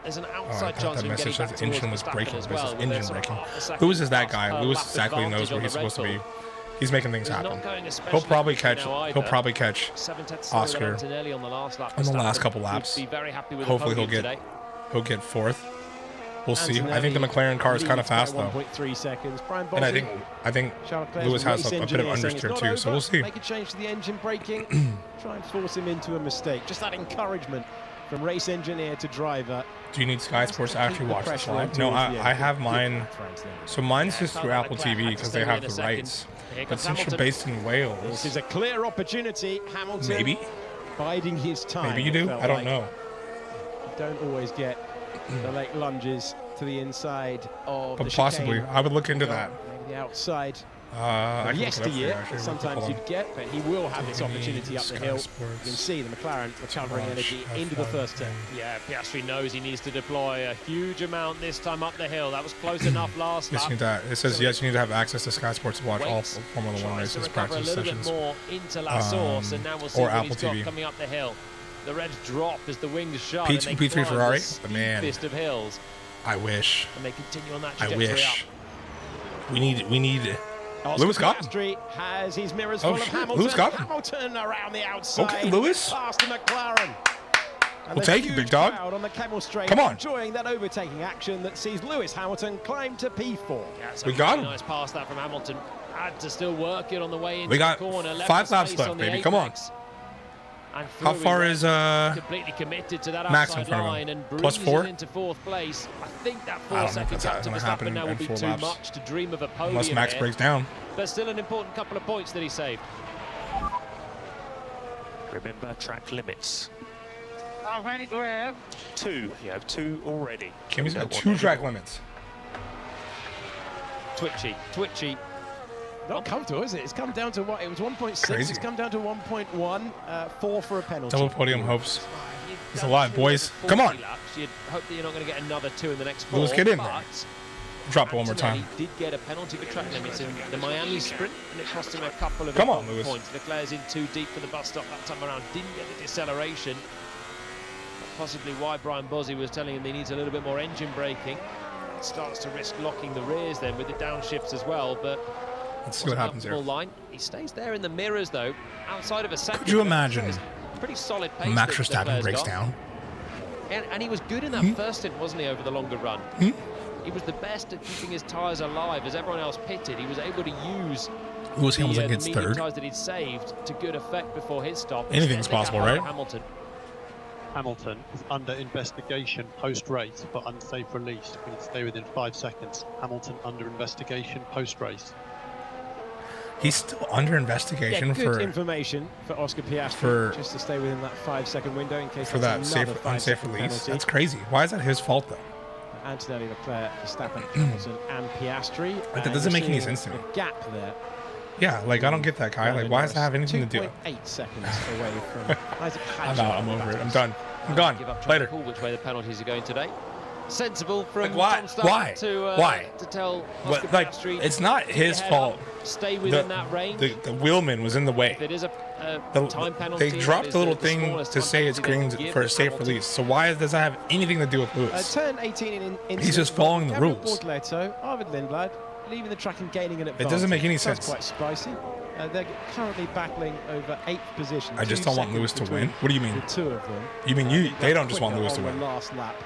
there's an outside chance that of message getting says back engine was towards breaking. as This well, is with engine their braking. sort of Lewis is that guy. lap Lewis exactly knows where he's supposed to be. He's making things happen. He'll probably catch Oscar in the last couple laps. Hopefully he'll get fourth. We'll see. I think the McLaren car is kind of fast though. 1.3 seconds. And I think Lewis has a bit of understeer too, so we'll see. Make a change to the engine braking. Try and force him into a mistake. Just that encouragement from race engineer to driver. Do you need Sky Sports to actually watch this live? No, I have mine. So mine's just through Apple TV because they have the rights. But since you're based in Wales, this is a clear opportunity. Hamilton maybe biding his time. Maybe you do. I don't know. You don't always get the late lunges to the inside of but the possibly. chicane. I would look into that. Maybe the outside. Yesteryear, sometimes you'd get, but he will have this opportunity up the hill. You can see the McLaren recovering energy into the first turn. Yeah, Piastri knows he needs to deploy a huge amount this time up the hill. That was close enough last lap. It says yes, you need to have access to Sky Sports to watch all Formula 1 races, practice sessions, more into La Source, and now we'll see or what Apple he's got TV. coming up the hill. The reds drop as the wings shut. P2, P3 Ferrari, the man. Of hills. I wish. And they continue on that I trajectory wish. Up. We need. Lewis Piastri has his mirrors full of Hamilton. Lewis got Hamilton around the outside. Okay, Lewis. Past the McLaren. And we'll take it, big dog. On the Camel Straight, come on. Enjoying that overtaking action that sees Lewis Hamilton climb to P4. Yeah, we got him. Nice pass that from Hamilton. Had to still work it on the way into we got the corner. 5 laps left, baby. Come on. And how far is completely committed to that Max in front line and plus 4 into 4th place. I think that 4 second gap to Verstappen now will be too much to dream of a podium. Unless Max breaks down. But still an important couple of points that he saved. Remember track limits. How many do we have? 2. You have 2 already. Kimmy's got 2 track limits. Twitchy. Not comfortable, is it? It's come down to what? It was 1.6. It's come down to 1.1. 4 for a penalty. Double podium hopes. It's a lot, boys. Come on. You'd hope that you're not going to get another 2 in the next 4. Let's get in there. Drop it one more time. He did get a penalty for track limits in the Miami sprint, and it cost him a couple of points. Leclerc's in too deep for the bus stop that time around. Didn't get the deceleration. Possibly why Brian Bozzi was telling him he needs a little bit more engine braking. Starts to risk locking the rears then with the downshifts as well, but let's see what happens here. Line. He stays there in the mirrors though, outside of a second. Could you imagine pretty solid pace Max Verstappen breaks down? And he was good in that first stint, wasn't he, over the longer run? He was the best at keeping his tyres alive as everyone else pitted. He was able to use Lewis Hamilton gets medium 3rd. tyres that he'd saved to good effect before his stop. Anything's possible, right? Hamilton is under investigation post-race for unsafe release. We need to stay within 5 seconds. Hamilton under investigation post-race. He's still under investigation good information for Oscar Piastri, just to stay within that 5-second window in case for that unsafe release. Penalty. That's crazy. Why is that his fault though? Antonelli, Leclerc, Verstappen, Hamilton, and Piastri. Like, that doesn't make any sense to me. Gap there. Yeah, like I don't get that, Kai. Like, why does that have anything to do? 2.8 seconds away from. I'm out. I'm over it. I'm done. I'm gone. Later. Which way the penalties are going today? Sensible from why? Why? Why? To tell Oscar Piastri, it's not his fault. Stay within that range. The wheelman was in the way. If it is a time penalty, they dropped the little thing to say it's green for a safe release. So why does that have anything to do with Lewis? Turn 18 in he's just following the rules. Arvid Lindblad leaving the track and gaining an advantage. It doesn't make any sense. That's quite spicy. They're currently battling over 8th position. I just don't want Lewis to win. What do you mean? The 2 of them. You mean they don't just want Lewis to win? The last lap.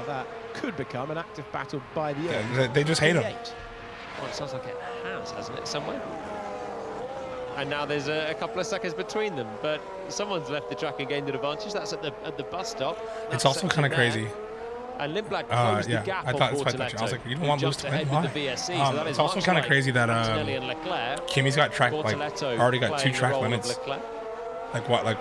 That could become an active battle by the end. Yeah, they just hate him. Well, it sounds like it has, hasn't it, somewhere? And now there's a couple of seconds between them, but someone's left the track and gained an advantage. That's at the bus stop. It's also kind of crazy. And Lindblad closed the gap I thought that's what I thought. I was like, you don't want Lewis to win? Why? It's also kind of crazy that Kimmy's got track, like, already got 2 track limits. Like what? Like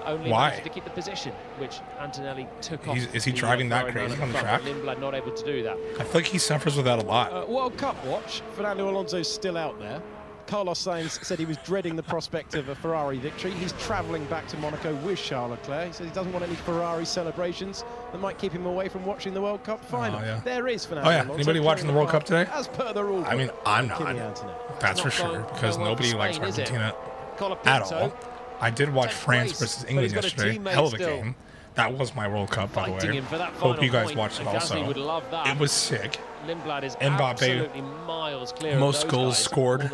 only why? To keep the position, which Antonelli took off. Is he driving that crazy on the track? Lindblad not able to do that. I feel like he suffers with that a lot. World Cup watch. Fernando Alonso's still out there. Carlos Sainz said he was dreading the prospect of a Ferrari victory. He's travelling back to Monaco with Charles Leclerc. He says he doesn't want any Ferrari celebrations that might keep him away from watching the World Cup final. There is Fernando Alonso. Anybody watching the World Cup today? As per the rule. I mean, I'm not. That's for sure, because nobody likes Argentina at all. I did watch France versus England yesterday. Hell of a game. That was my World Cup, by the way. Hope you guys watched it also. It was sick. Mbappe, miles clear most goals scored.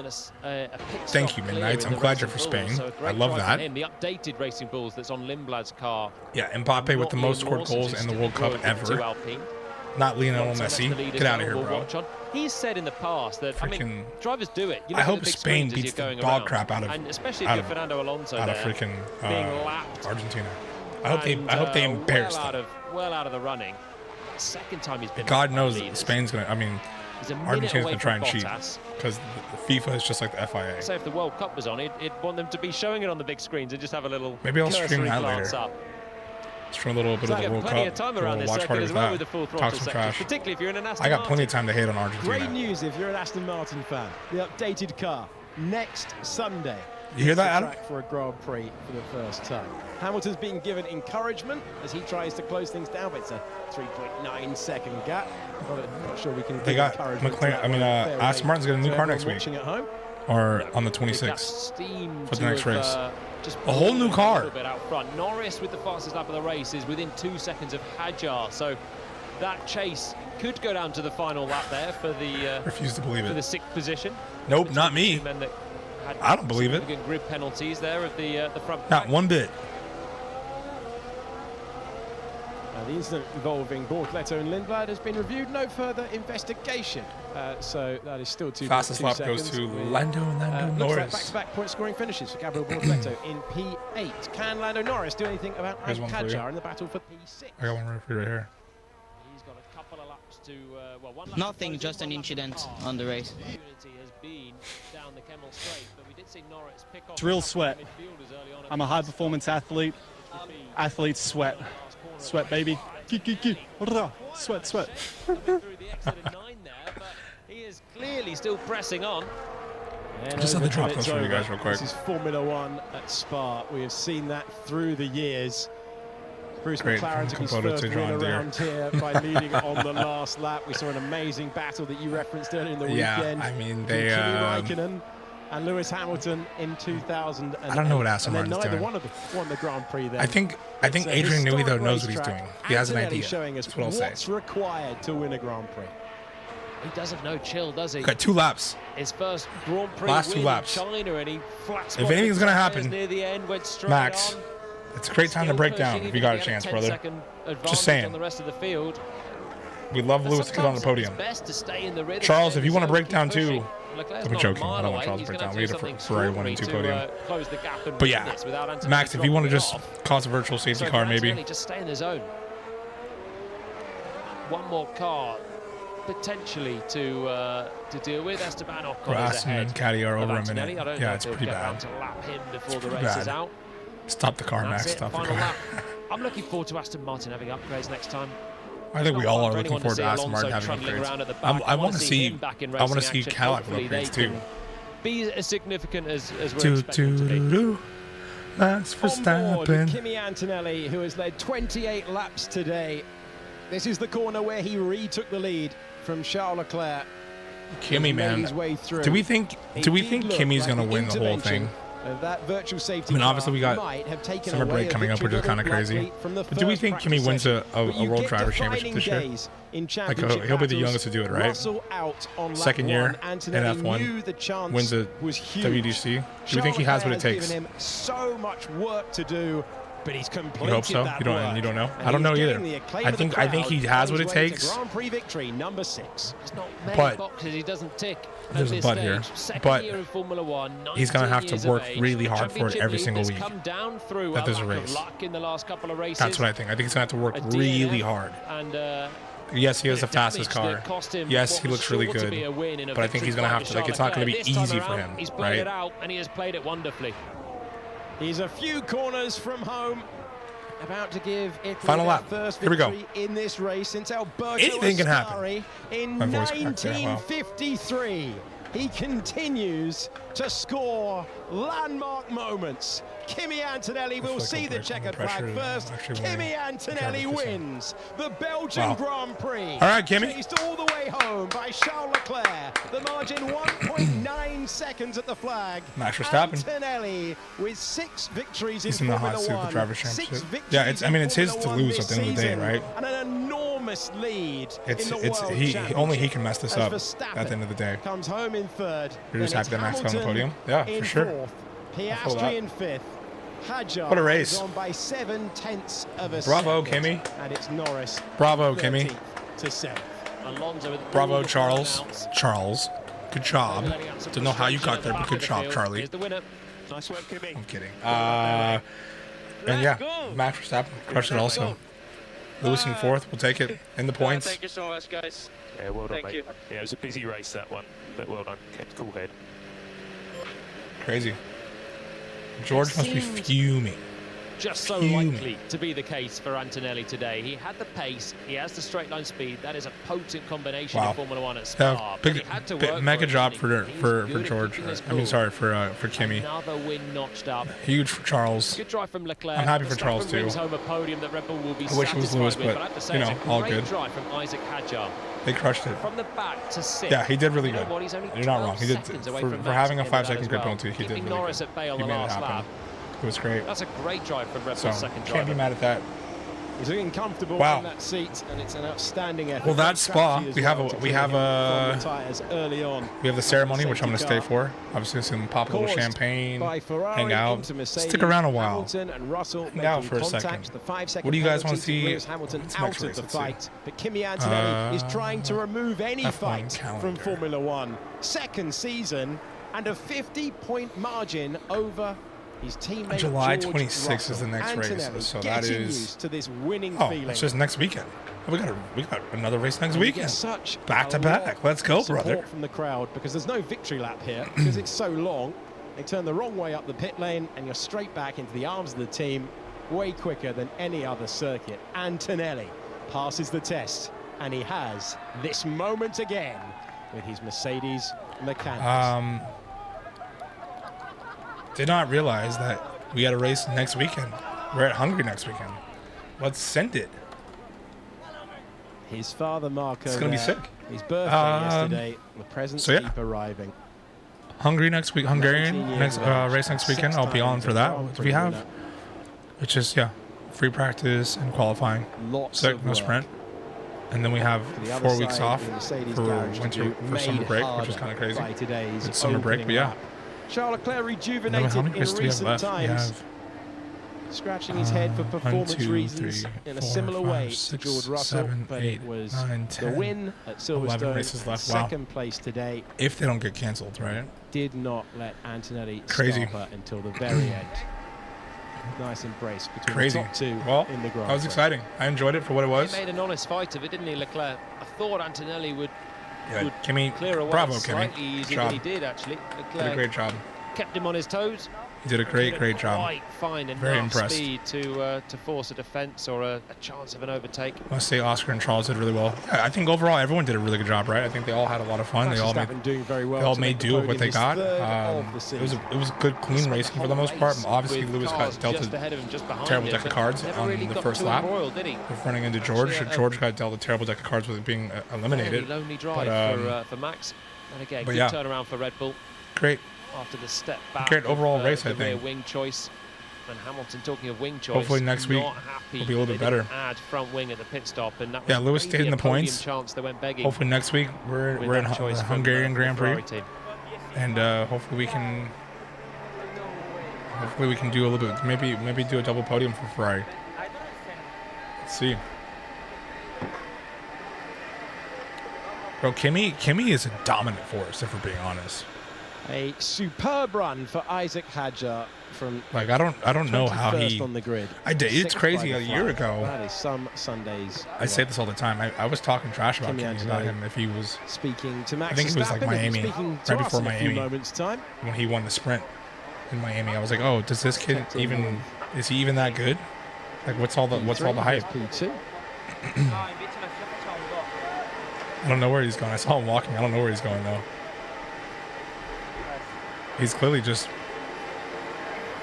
Thank you, Midnights. I'm glad you're for Spain. I love that. The updated Racing Bulls that's on Lindblad's car. Yeah, Mbappe with the most scored goals in the World Cup ever. Not Lionel Messi. Get out of here, bro. He's said in the past that, I mean, drivers do it. I hope Spain beats the dog crap out of and especially if you're Fernando Alonso freaking being lapped Argentina. I hope they embarrass them. Well out of the running. Second time he's been. God knows Spain's gonna. I mean, Argentina's gonna try and cheat because FIFA is just like the FIA. So if the World Cup was on, he'd want them to be showing it on the big screens and just have a little. Maybe I'll stream that later. Up. Stream a little bit of the World plenty Cup. Of time around this watch party as with well that. with the full Talk some trash. Particularly if you're in an Aston I got Martin. plenty of time to hate on Argentina. Great news if you're an Aston Martin fan. The updated car next Sunday. You hear that, Adam? Track for a Grand Prix for the first time. Hamilton's being given encouragement as he tries to close things down, but it's a 3.9 second gap. Not sure we can. They got McLaren. I mean, Aston Martin's got a new car next week, at home. or on the 26th for the next race. A whole new car. A little bit out front. Norris with the fastest lap of the race is within 2 seconds of Hadjar, so that chase could go down to the final lap there for the. Refuse to believe it. For the 6th position. Nope, not me. I don't believe it. Grid penalties there of the front. Not one bit. The incident involving Bortoleto and Lindblad has been reviewed. No further investigation. So that is still too. Fastest lap goes to Lando Norris. Like back-to-back point scoring finishes for Gabriel Bortoleto in P8. Can Lando Norris do anything about Hadjar in the battle for P6? I got one right here. He's got a couple of laps to. One lap Nothing, just an incident on the race. It's real sweat. I'm a high-performance athlete. Athletes sweat. Sweat, baby. Sweat, sweat. He is clearly still pressing on. Just have the drop close for you guys real quick. This is Formula One at Spa. We have seen that through the years. Bruce McLaren took his first win around here by leading on the last lap. We saw an amazing battle that you referenced earlier in the weekend. Yeah, I mean, they... Kimi Räikkönen and Lewis Hamilton in 2000. I don't know what Aston Martin's doing. Neither one of them won the Grand Prix then. I think Adrian Newey, though, knows what he's doing. He has an idea. Showing us what's required to win a Grand Prix. He doesn't know chill, does he? Got 2 laps. His first Grand Prix last 2 win laps. in China, and he flat if anything's going to happen, near the end, went straight Max, on. It's a great time to break down if you got a chance, brother. Just saying. On the rest of the field. We love Lewis to get on the podium. Charles, if you want to break down too, I'm joking. I don't want Charles to break down. We need a Ferrari 1 and 2 podium. But yeah, Max, if you want to just cause a virtual safety car, maybe. Just stay in the zone. One more car potentially to deal with. Esteban Ocon Aston and Caddy are over a minute. Yeah, it's pretty bad. To lap him before the race is out. Stop the car, Max. Stop the car. I'm looking forward to Aston Martin having upgrades next time. I think we all are looking forward to Aston Martin having upgrades. I want to see Cadillac with upgrades too. Be as significant as we're expecting to be. Max Verstappen. Kimi Antonelli, who has led 28 laps today. This is the corner where he retook the lead from Charles Leclerc. Kimi, man. Do we think Kimi's going to win the whole thing? That virtual safety, I mean, obviously we got summer break coming up, which is kind of crazy. But do we think Kimi wins a World Driver Championship this year? Like he'll be the youngest to do it, right? Second year in F1, wins a WDC. Do you think he has what it takes? So much work to do. But he's completed. You hope so? You don't know? I don't know either. I think he has what it takes. Grand Prix victory number 6. But boxes he doesn't tick. There's a but here. But he's going to have to work really hard for it every single week. That there's a race. That's what I think. I think he's going to have to work really hard. Yes, he has the fastest car. Yes, he looks really good. But I think he's going to have to, it's not going to be easy for him, He's played it out, and he has played it wonderfully. He's a few corners from home. About to give Italy final lap. First Here we go. In this race since Alberto Anything can happen. In 1953, he continues to score landmark moments. Kimi Antonelli will see the checkered flag first. Kimi Antonelli wins the Belgian Grand Prix. All right, Kimi. Chased all the way home by Charles Leclerc. The margin 1.9 seconds at the flag. Max Verstappen. Antonelli with 6 victories in the hot seat of the Driver's Championship. Yeah, it's his to lose at the end of the day, right? And an enormous lead. Only he can mess this up at the end of the day. Comes home in 3rd. You're just happy that Max got on the podium? Yeah, for sure. Piastri in 5th. Hadjar what a race. on by 7/10 of a Bravo, second. Kimi. And it's Norris. Bravo, Kimi. To 7th. Bravo, Charles. Charles. Good job. Don't know how you got there, but good job, Charlie. Nice work, Kimi. I'm kidding. And yeah, Max Verstappen crushed it also. Lewis in fourth, we'll take it in the points. Thank you so much, guys. Yeah, well done, Thank mate. you. Yeah, it was a busy race, that one. But well done. Kept cool head. Crazy. George must be fuming. Just so likely to be the case for Antonelli today. He had the pace, he has the straight line speed. That is a potent combination of Formula One at Spa. Mega job for George. I mean, sorry, for Kimi. Another win notched up. Huge for Charles. Good drive from Leclerc. I'm happy for Charles too. Home a podium that Red Bull will be I wish it was Lewis, but you know, all good. Drive from Isaac Hadjar. They crushed it. From the back to sixth. Yeah, he did really good. You're not wrong. He did for having a 5-second grid penalty. He did really Norris good. at Bay on He the made it last happen. lap. It was great. That's a great drive from Red Bull's second driver. Can't be mad at that. He's looking comfortable in that seat, and it's an outstanding effort. Well, that's Spa. We have early on. We have the ceremony, which I'm going to stay for. Obviously, some pop a little champagne, hang out, stick around a while, hang out for a second. What do you guys want to see? Hamilton out of the fight, but Kimi Antonelli is trying to remove any fight from Formula One. Second season and a 50-point margin over his teammate July George 26th Russell. is the next Antonelli race, so that is used to this winning feeling. It's just next weekend. We got another race next weekend. Back to back. Let's go, brother. From the crowd because there's no victory lap here because it's so long. They turn the wrong way up the pit lane, and you're straight back into the arms of the team, way quicker than any other circuit. Antonelli passes the test, and he has this moment again with his Mercedes mechanics. Did not realize that we had a race next weekend. We're at Hungary next weekend. Let's send it. His father, Marco, it's going to be sick. His birthday yesterday. The presents keep arriving. Hungary next week. Hungarian next race next weekend. I'll be on for that. If we have, it's just, free practice and qualifying. Sick, no sprint. And then we have 4 weeks off for summer break, which is kind of crazy. It's summer break, but yeah. Charles Leclerc rejuvenated in recent times, scratching his head for performance reasons in a similar way to George Russell, but it was the win at Silverstone, second place today. If they don't get cancelled, right? Did not let Antonelli stop until the very end. Nice embrace between the top two in the Grand Prix. That was exciting. I enjoyed it for what it was. He made an honest fight of it, didn't he, Leclerc? I thought Antonelli would Kimi, clear away slightly easier than he did, actually. Did a great job. Kept him on his toes. He did a great job. Quite fine and very impressed. Speed to force a defense or a chance of an overtake. I must say Oscar and Charles did really well. Yeah, I think overall everyone did a really good job, right? I think they all had a lot of fun. They all made do with what they got. It was a good, clean racing for the most part. Obviously, Lewis got dealt a terrible deck of cards on the first lap. Running into George. George got dealt a terrible deck of cards with being eliminated. Lonely drive for Max. And again, good turnaround for Red Bull. Great. After the step back, great overall race, I think. Wing choice, and Hamilton talking of wing choice. Hopefully next week will be a little bit better. Add front wing at the pit stop, and that was Lewis stayed in the points. Chance they went begging. Hopefully next week we're in the Hungarian Grand Prix, and hopefully we can do a little bit. Maybe do a double podium for Ferrari. Let's see. Bro, Kimi is a dominant force, if we're being honest. A superb run for Isaac Hadjar from I don't know how he on the grid. It's crazy. A year ago, that is some Sundays. I say this all the time. I was talking trash about Kimi, about him if he was speaking to Max. I think it was like Miami, right before Miami, when he won the sprint in Miami. I was like, oh, does this kid is he even that good? Like, what's all the hype? P2. I don't know where he's going. I saw him walking. I don't know where he's going though. He's clearly just,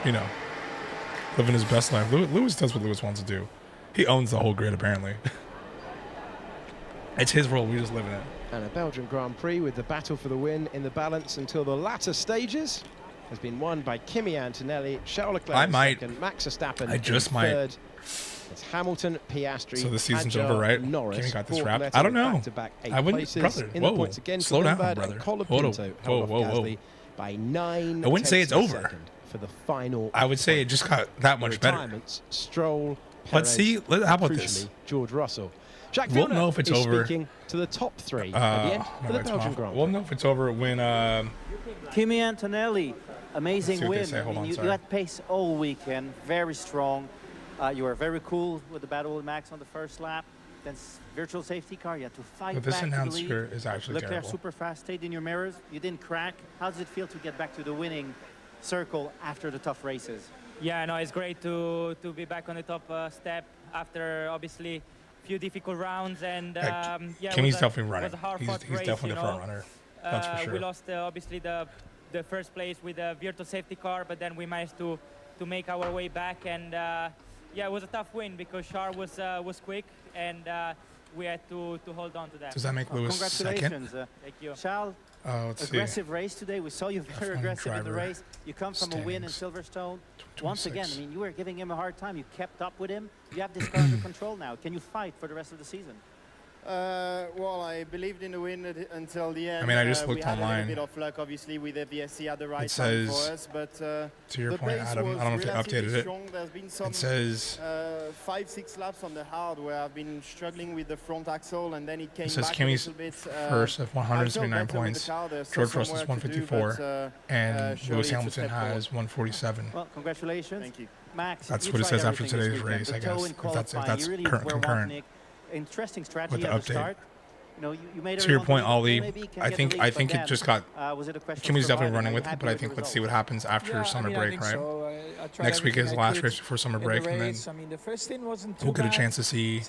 living his best life. Lewis does what Lewis wants to do. He owns the whole grid, apparently. It's his world. We just live in it. And a Belgian Grand Prix with the battle for the win in the balance until the latter stages has been won by Kimi Antonelli, Charles Leclerc second, Max Verstappen third. It's Hamilton, Piastri, so the season's over, right? Norris, Kimi got this wrapped. I don't know. I wouldn't, brother. Whoa, slow down, brother. Whoa. By 9 I wouldn't say it's over. For the final. I would say it just got that much better. Stroll, Perez, let's see. How about this? George Russell. We'll know if it's over. Speaking to the top three at the end of the Belgian Grand Prix. We'll know if it's over when Kimi Antonelli Amazing win. I mean, you had pace all weekend, very strong. You were very cool with the battle with Max on the first lap. Then virtual safety car, you had to fight back. This announcer is actually terrible. Leclerc super fast, stayed in your mirrors. You didn't crack. How does it feel to get back to the winning circle after the tough races? Yeah, no, it's great to be back on the top step after obviously a few difficult rounds. And yeah, Kimi's definitely running. He's race, definitely the front runner. That's for sure. We lost obviously the first place with the virtual safety car, but then we managed to make our way back. And yeah, it was a tough win because Char was quick, and we had to hold on to that. Does that make Lewis congratulations. second? Thank you. Charles, aggressive race today. We saw you very aggressive in the race. You come from a win in Silverstone. Once again, I mean, you were giving him a hard time. You kept up with him. You have this car under control now. Can you fight for the rest of the season? Well, I believed in the win until the end. I mean, I just looked we had online. a bit of luck, obviously, with FVSC at the right it says, time for us. But to your point, Adam, I don't know if they updated it. There's been some, it says 5-6 laps on the hard where I've been struggling with the front axle, and then it came back Kimi's a little bit. First of 179 points. George Russell's 154, and Lewis Hamilton has 147. Well, congratulations. Thank you. Max, that's what it says after today's race, I guess. If that's really concurrent. Interesting strategy with the at the update. start. You know, you made to your point, Ollie, I think it just got. Kimi's definitely running with it, but I think let's see what happens after summer break, right? So. Next week is the last race before summer break, and then the stint wasn't we'll get a chance to see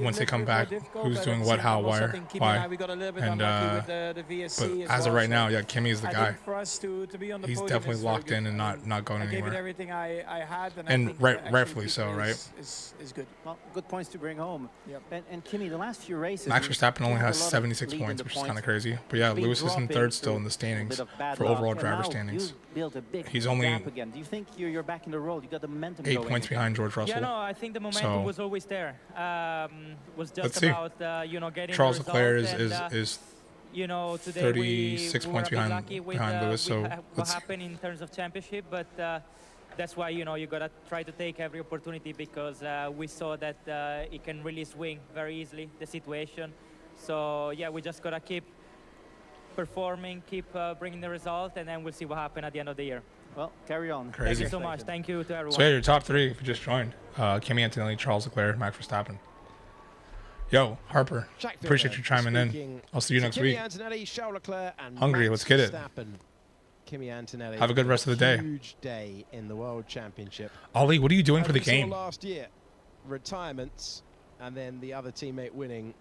once they come back who's doing what, how, why, and but as of right now, yeah, Kimi is the guy. He's definitely locked in and not going anywhere. And rightfully so, right? Is good. Well, good points to bring home. And Kimi, the last few races, Max Verstappen only has 76 points, which is kind of crazy. But yeah, Lewis is in third still in the standings for overall driver standings. He's only do you think you're back in the road? You got the momentum 8 points behind George Russell. Yeah, no, I think the momentum was always there. Was just about you know, getting Charles the Leclerc result, is you know, today 36 points behind Lewis. So what happened in terms of championship, but that's why, you know, you gotta try to take every opportunity, because we saw that it can really swing very easily the situation. So yeah, we just gotta keep performing, keep bringing the result, and then we'll see what happens at the end of the year. Well, carry on. Crazy. Thank you so much. Thank you to everyone. So yeah, your top three, if you just joined, Kimi Antonelli, Charles Leclerc, Max Verstappen. Yo, Harper, appreciate you chiming in. I'll see you next week. Hungry, let's get it. Kimi Antonelli. Have a good rest of the day. Huge day in the World Championship. Ollie, what are you doing for the game? Last year, retirements, and then the other teammate winning.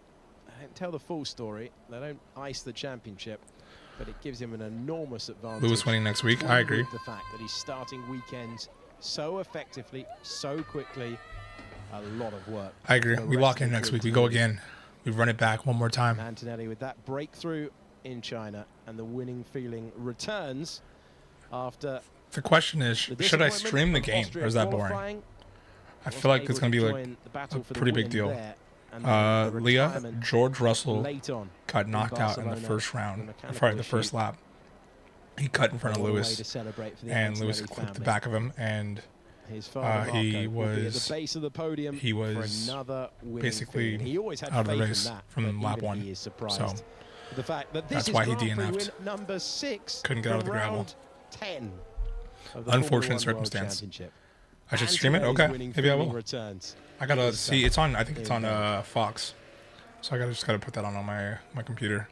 I don't tell the full story. They don't ice the championship, but it gives him an enormous advantage. Lewis winning next week, I agree. The fact that he's starting weekends so effectively, so quickly, a lot of work. I agree. We lock in next week. We go again. We run it back one more time. Antonelli with that breakthrough in China, and the winning feeling returns after. The question is, should I stream the game, or is that boring? I feel like it's going to be like a pretty big deal. Leah, George Russell got knocked out in the first round, sorry, the first lap. He cut in front of Lewis, and Lewis clipped the back of him, and he was basically out of the race from lap 1. So that's why he DNF'd. Number 6 couldn't get out of the gravel. 10 Unfortunate circumstance. I should stream it? Okay, maybe I will. I gotta see. It's on. I think it's on Fox. So I just gotta put that on my computer.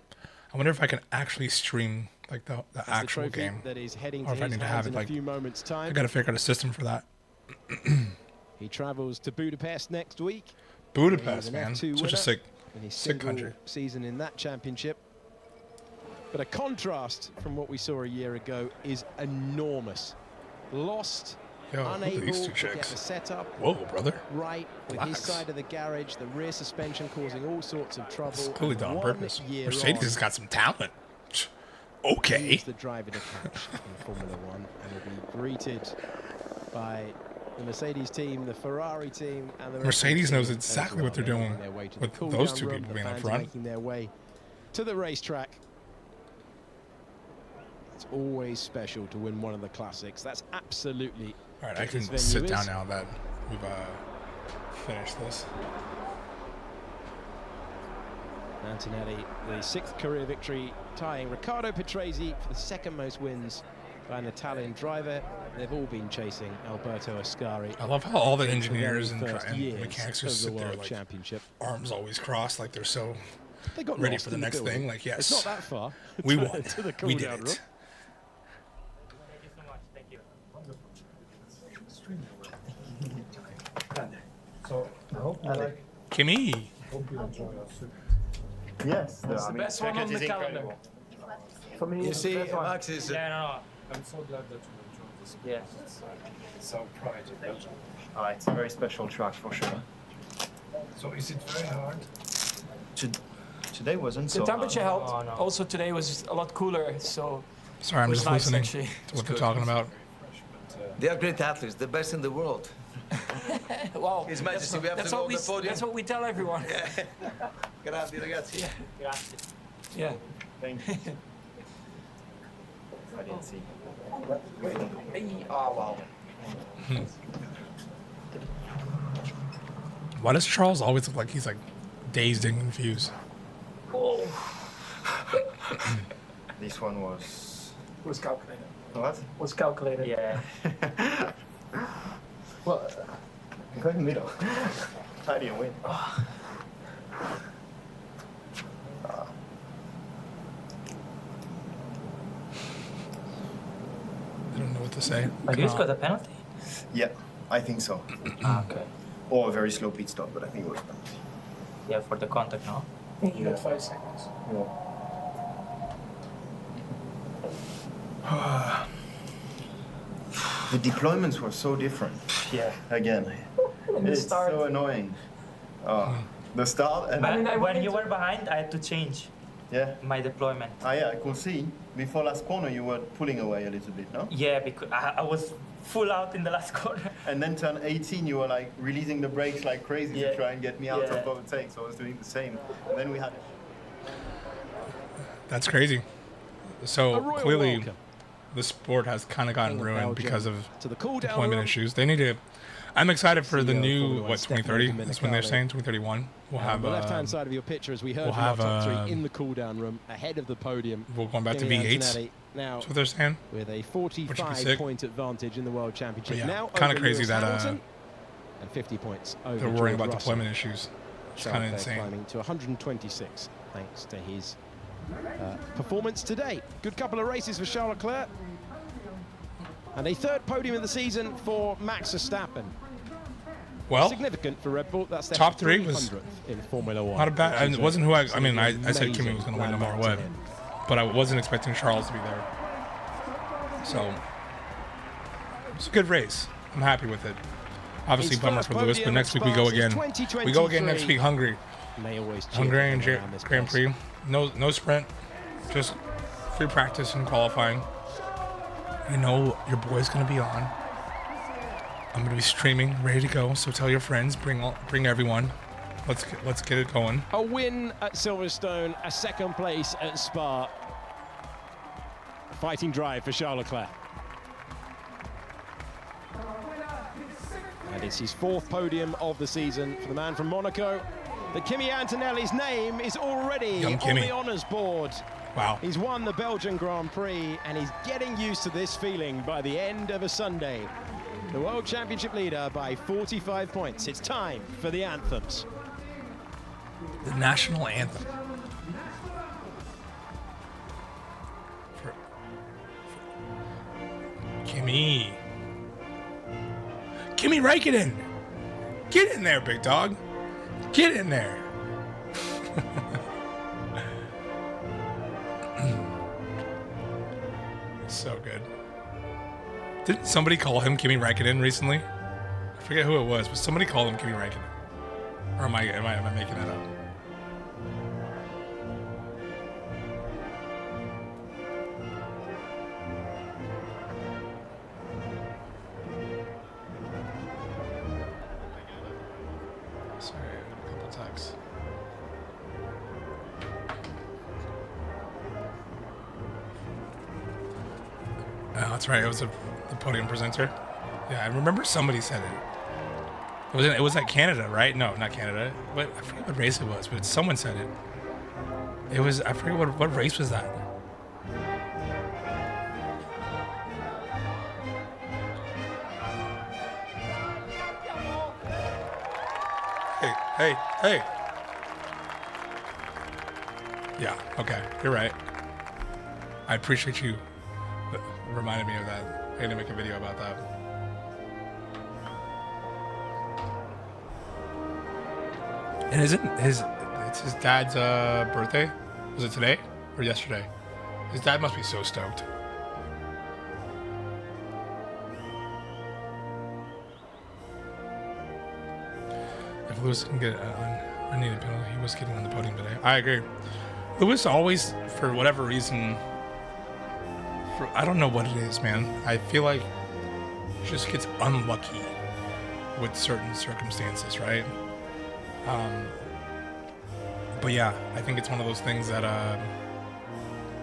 I wonder if I can actually stream like the actual game, or if I need to have it like. I gotta figure out a system for that. He travels to Budapest next week. Budapest, man, such a sick country. Season in that championship. But a contrast from what we saw a year ago is enormous. Lost. Unable to get the setup right with his side of the garage, the rear suspension causing all sorts of trouble. It's clearly done on purpose. Mercedes has got some talent. Okay. He's the driver to catch in Formula 1, and will be greeted by the Mercedes team, the Ferrari team, and the Mercedes knows exactly what they're doing with those two people being up front. Making their way to the racetrack. It's always special to win one of the classics. That's absolutely. All right, I can sit down now that we've finished this. Antonelli, the 6th career victory, tying Riccardo Patrese for the 2nd most wins by an Italian driver. They've all been chasing Alberto Ascari. I love how all the engineers and years mechanics of just the sit there World like Championship. arms always crossed, like they're so They got ready lost for the in next building. thing. Like, yes, it's not that far. We won. To the We did cool-down it. room. So I hope you like. Kimmy. Hope you enjoy our soup. Yes, That's the best one on the calendar. For me, You see, best one. Max is. Yeah, no. I'm so glad that you enjoyed this. Yeah. It's our pride in Belgium. It's a very special track for sure. So is it very hard? Today wasn't The so temperature hard. helped. Also today was a lot cooler, so. Sorry, I'm it was just nice, listening actually. to what they're talking about. They are great athletes, the best in the world. Wow. His Majesty, we have to go on the podium. That's what we tell everyone. Grazie, ragazzi. Grazie. Yeah. Thank you. I didn't see. Oh, wow. Why does Charles always look like he's like dazed and confused? Oh. This one was calculated. What? Was calculated. Yeah. Well, go in the middle. How do you win? I don't know what to say. But you got a penalty? Yeah, I think so. Okay. Or a very slow pit stop, but I think it was penalty. Yeah, for the contact, no? You got 5 seconds. The deployments were so different. Yeah. Again, it's so annoying. The start and When you were behind, I had to change my deployment. yeah, I could see before last corner you were pulling away a little bit, no? Yeah, because I was full out in the last corner. And then turn 18, you were like releasing the brakes like crazy to try and get me out Yeah. of overtake. So I was doing the same. And then we had. That's crazy. So clearly, welcome. the sport has kind of gotten ruined because of to the cool-down deployment room. issues. They need to. I'm excited for the CEO new Formula One, 2030. Stefano That's when they're Domenicali. saying 2031. We'll have on the left-hand side of your picture, as we heard we'll from our top have, three in the cool-down room, ahead of the podium. We're going back to Kimi V8s. Antonelli now That's what they're saying. with a Which would be sick. 45-point advantage in the World Championship. But yeah, Now kinda over crazy Lewis that, Hamilton, and 50 points over They're worrying George about Russell. deployment issues. It's Charles kind of Leclerc insane. climbing to 126 thanks to his performance today. Good couple of races for Charles Leclerc. And a third podium of the season for Max Verstappen. Well, significant for Red Bull. That's their top three was 300th in Formula One. not a bad. It wasn't who I mean, I said amazing Kimi was going to win no matter landmark what, to him. but I wasn't expecting Charles to be there. So it's a good race. I'm happy with it. Obviously, His bummer first for Lewis, but podium next week at we go Spa again. since We go again next 2023. week, Hungary. May always cheer Hungarian him around this Grand place. Prix. No sprint, just free practice and qualifying. You know your boy's going to be on. I'm going to be streaming, ready to go. So tell your friends, bring everyone. Let's get it going. A win at Silverstone, a second place at Spa. A fighting drive for Charles Leclerc. And it's his fourth podium of the season for the man from Monaco. But Kimi Antonelli's name is already Young on Kimi. the honours board. Wow. He's won the Belgian Grand Prix and he's getting used to this feeling by the end of a Sunday. The World Championship leader by 45 points. It's time for the anthems. The national anthem. Kimi. Kimi Räikkönen. Get in there, big dog. Get in there. So good. Didn't somebody call him Kimi Räikkönen recently? I forget who it was, but somebody called him Kimi Räikkönen. Or am I making that up? Sorry, I got a couple texts. Oh, that's right. It was the podium presenter. Yeah, I remember somebody said it. It was at Canada, right? No, not Canada. But I forget what race it was, but someone said it. It was, I forget what race was that. Hey, hey. Yeah, okay, you're right. I appreciate you reminding me of that. I had to make a video about that. And it's his dad's birthday? Was it today or yesterday? His dad must be so stoked. If Lewis can get an unneeded penalty, he was getting on the podium today. I agree. Lewis always, for whatever reason, I don't know what it is, man. I feel like he just gets unlucky with certain circumstances, right? But yeah, I think it's one of those things that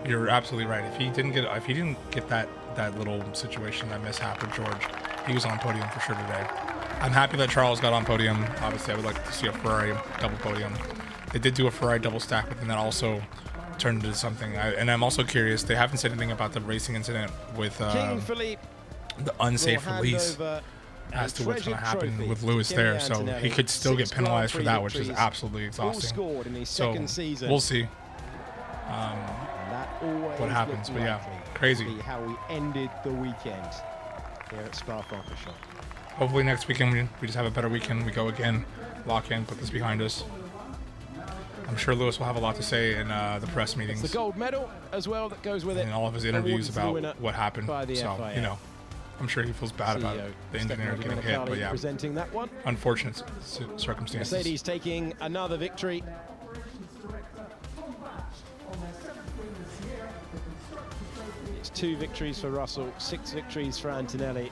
you're absolutely right. If he didn't get that little situation, that mishap with George, he was on podium for sure today. I'm happy that Charles got on podium. Obviously, I would like to see a Ferrari double podium. They did do a Ferrari double stack, but then that also turned into something. And I'm also curious. They haven't said anything about the racing incident with the unsafe release as to what's going to happen with Lewis there. So he could still get penalized for that, which is absolutely exhausting. So we'll see what happens. But yeah, crazy. How we ended the weekend here at Spa-Francorchamps. Hopefully next weekend we just have a better weekend. We go again, lock in, put this behind us. I'm sure Lewis will have a lot to say in the press meetings. It's the gold medal as well that goes with it. And all of his interviews about what happened. So, you know, I'm sure he feels bad about the engineer getting hit, but yeah. Presenting that one. Unfortunate circumstances. Mercedes taking another victory. It's 2 victories for Russell, 6 victories for Antonelli.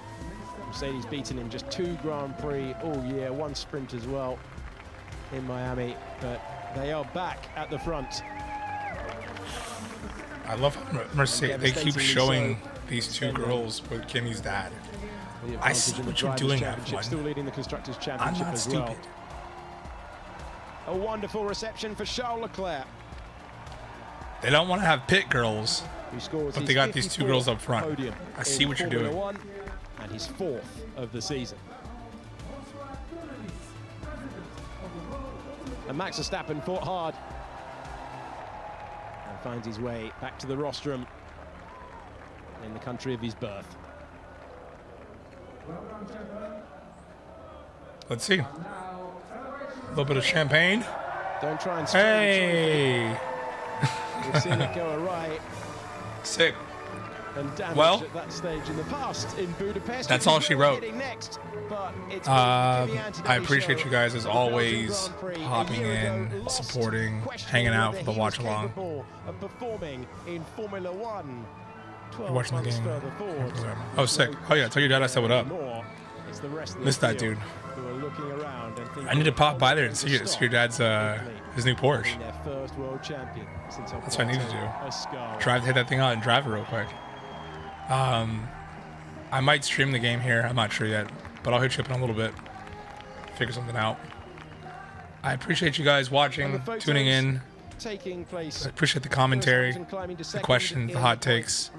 Mercedes beaten in just 2 Grand Prix all year, 1 sprint as well in Miami, but they are back at the front. I love how Mercedes, they keep showing these 2 girls with Kimmy's dad. I see what you're doing, F1. Still leading the Constructors' Championship I'm not as well. stupid. A wonderful reception for Charles Leclerc. They don't want to have pit girls, but they got these 2 girls up front. I see what you're doing. And his 4th of the season. And Max Verstappen fought hard and finds his way back to the rostrum in the country of his birth. Let's see. A little bit of champagne. Don't try and hey! We've seen it go awry. Sick. And damage at that stage in the past in Budapest. That's all she wrote. Next, but it's I appreciate you guys as always hopping in, supporting, hanging out for the watch along. Performing in Formula 1. You're watching the game. Oh, sick. Oh yeah, tell your dad I said what up. Missed that dude. I need to pop by there and see your dad's his new Porsche. That's what I need to do. Hit that thing out and drive it real quick. I might stream the game here. I'm not sure yet, but I'll hit you up in a little bit. Figure something out. I appreciate you guys watching, tuning in. I appreciate the commentary, the questions, the hot takes.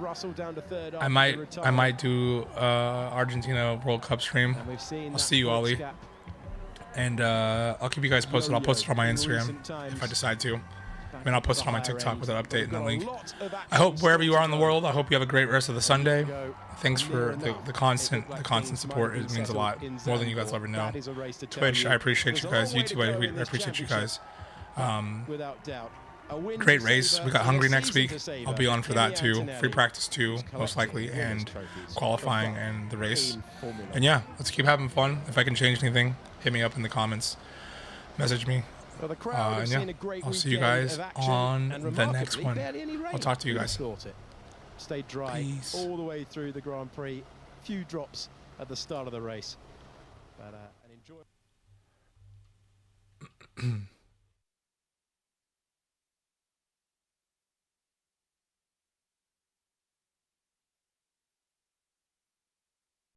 I might do Argentina World Cup stream. I'll see you, Ollie. And I'll keep you guys posted. I'll post it on my Instagram if I decide to. I mean, I'll post it on my TikTok with an update and a link. I hope wherever you are in the world, I hope you have a great rest of the Sunday. Thanks for the constant support. It means a lot, more than you guys ever know. Twitch, I appreciate you guys. YouTube, I appreciate you guys. Great race. We got Hungary next week. I'll be on for that too. Free practice too, most likely, and qualifying and the race. And yeah, let's keep having fun. If I can change anything, hit me up in the comments. Message me. And yeah, I'll see you guys on the next one. I'll talk to you guys. Stayed dry all the way through the Grand Prix. Few drops at the start of the race. But an enjoy.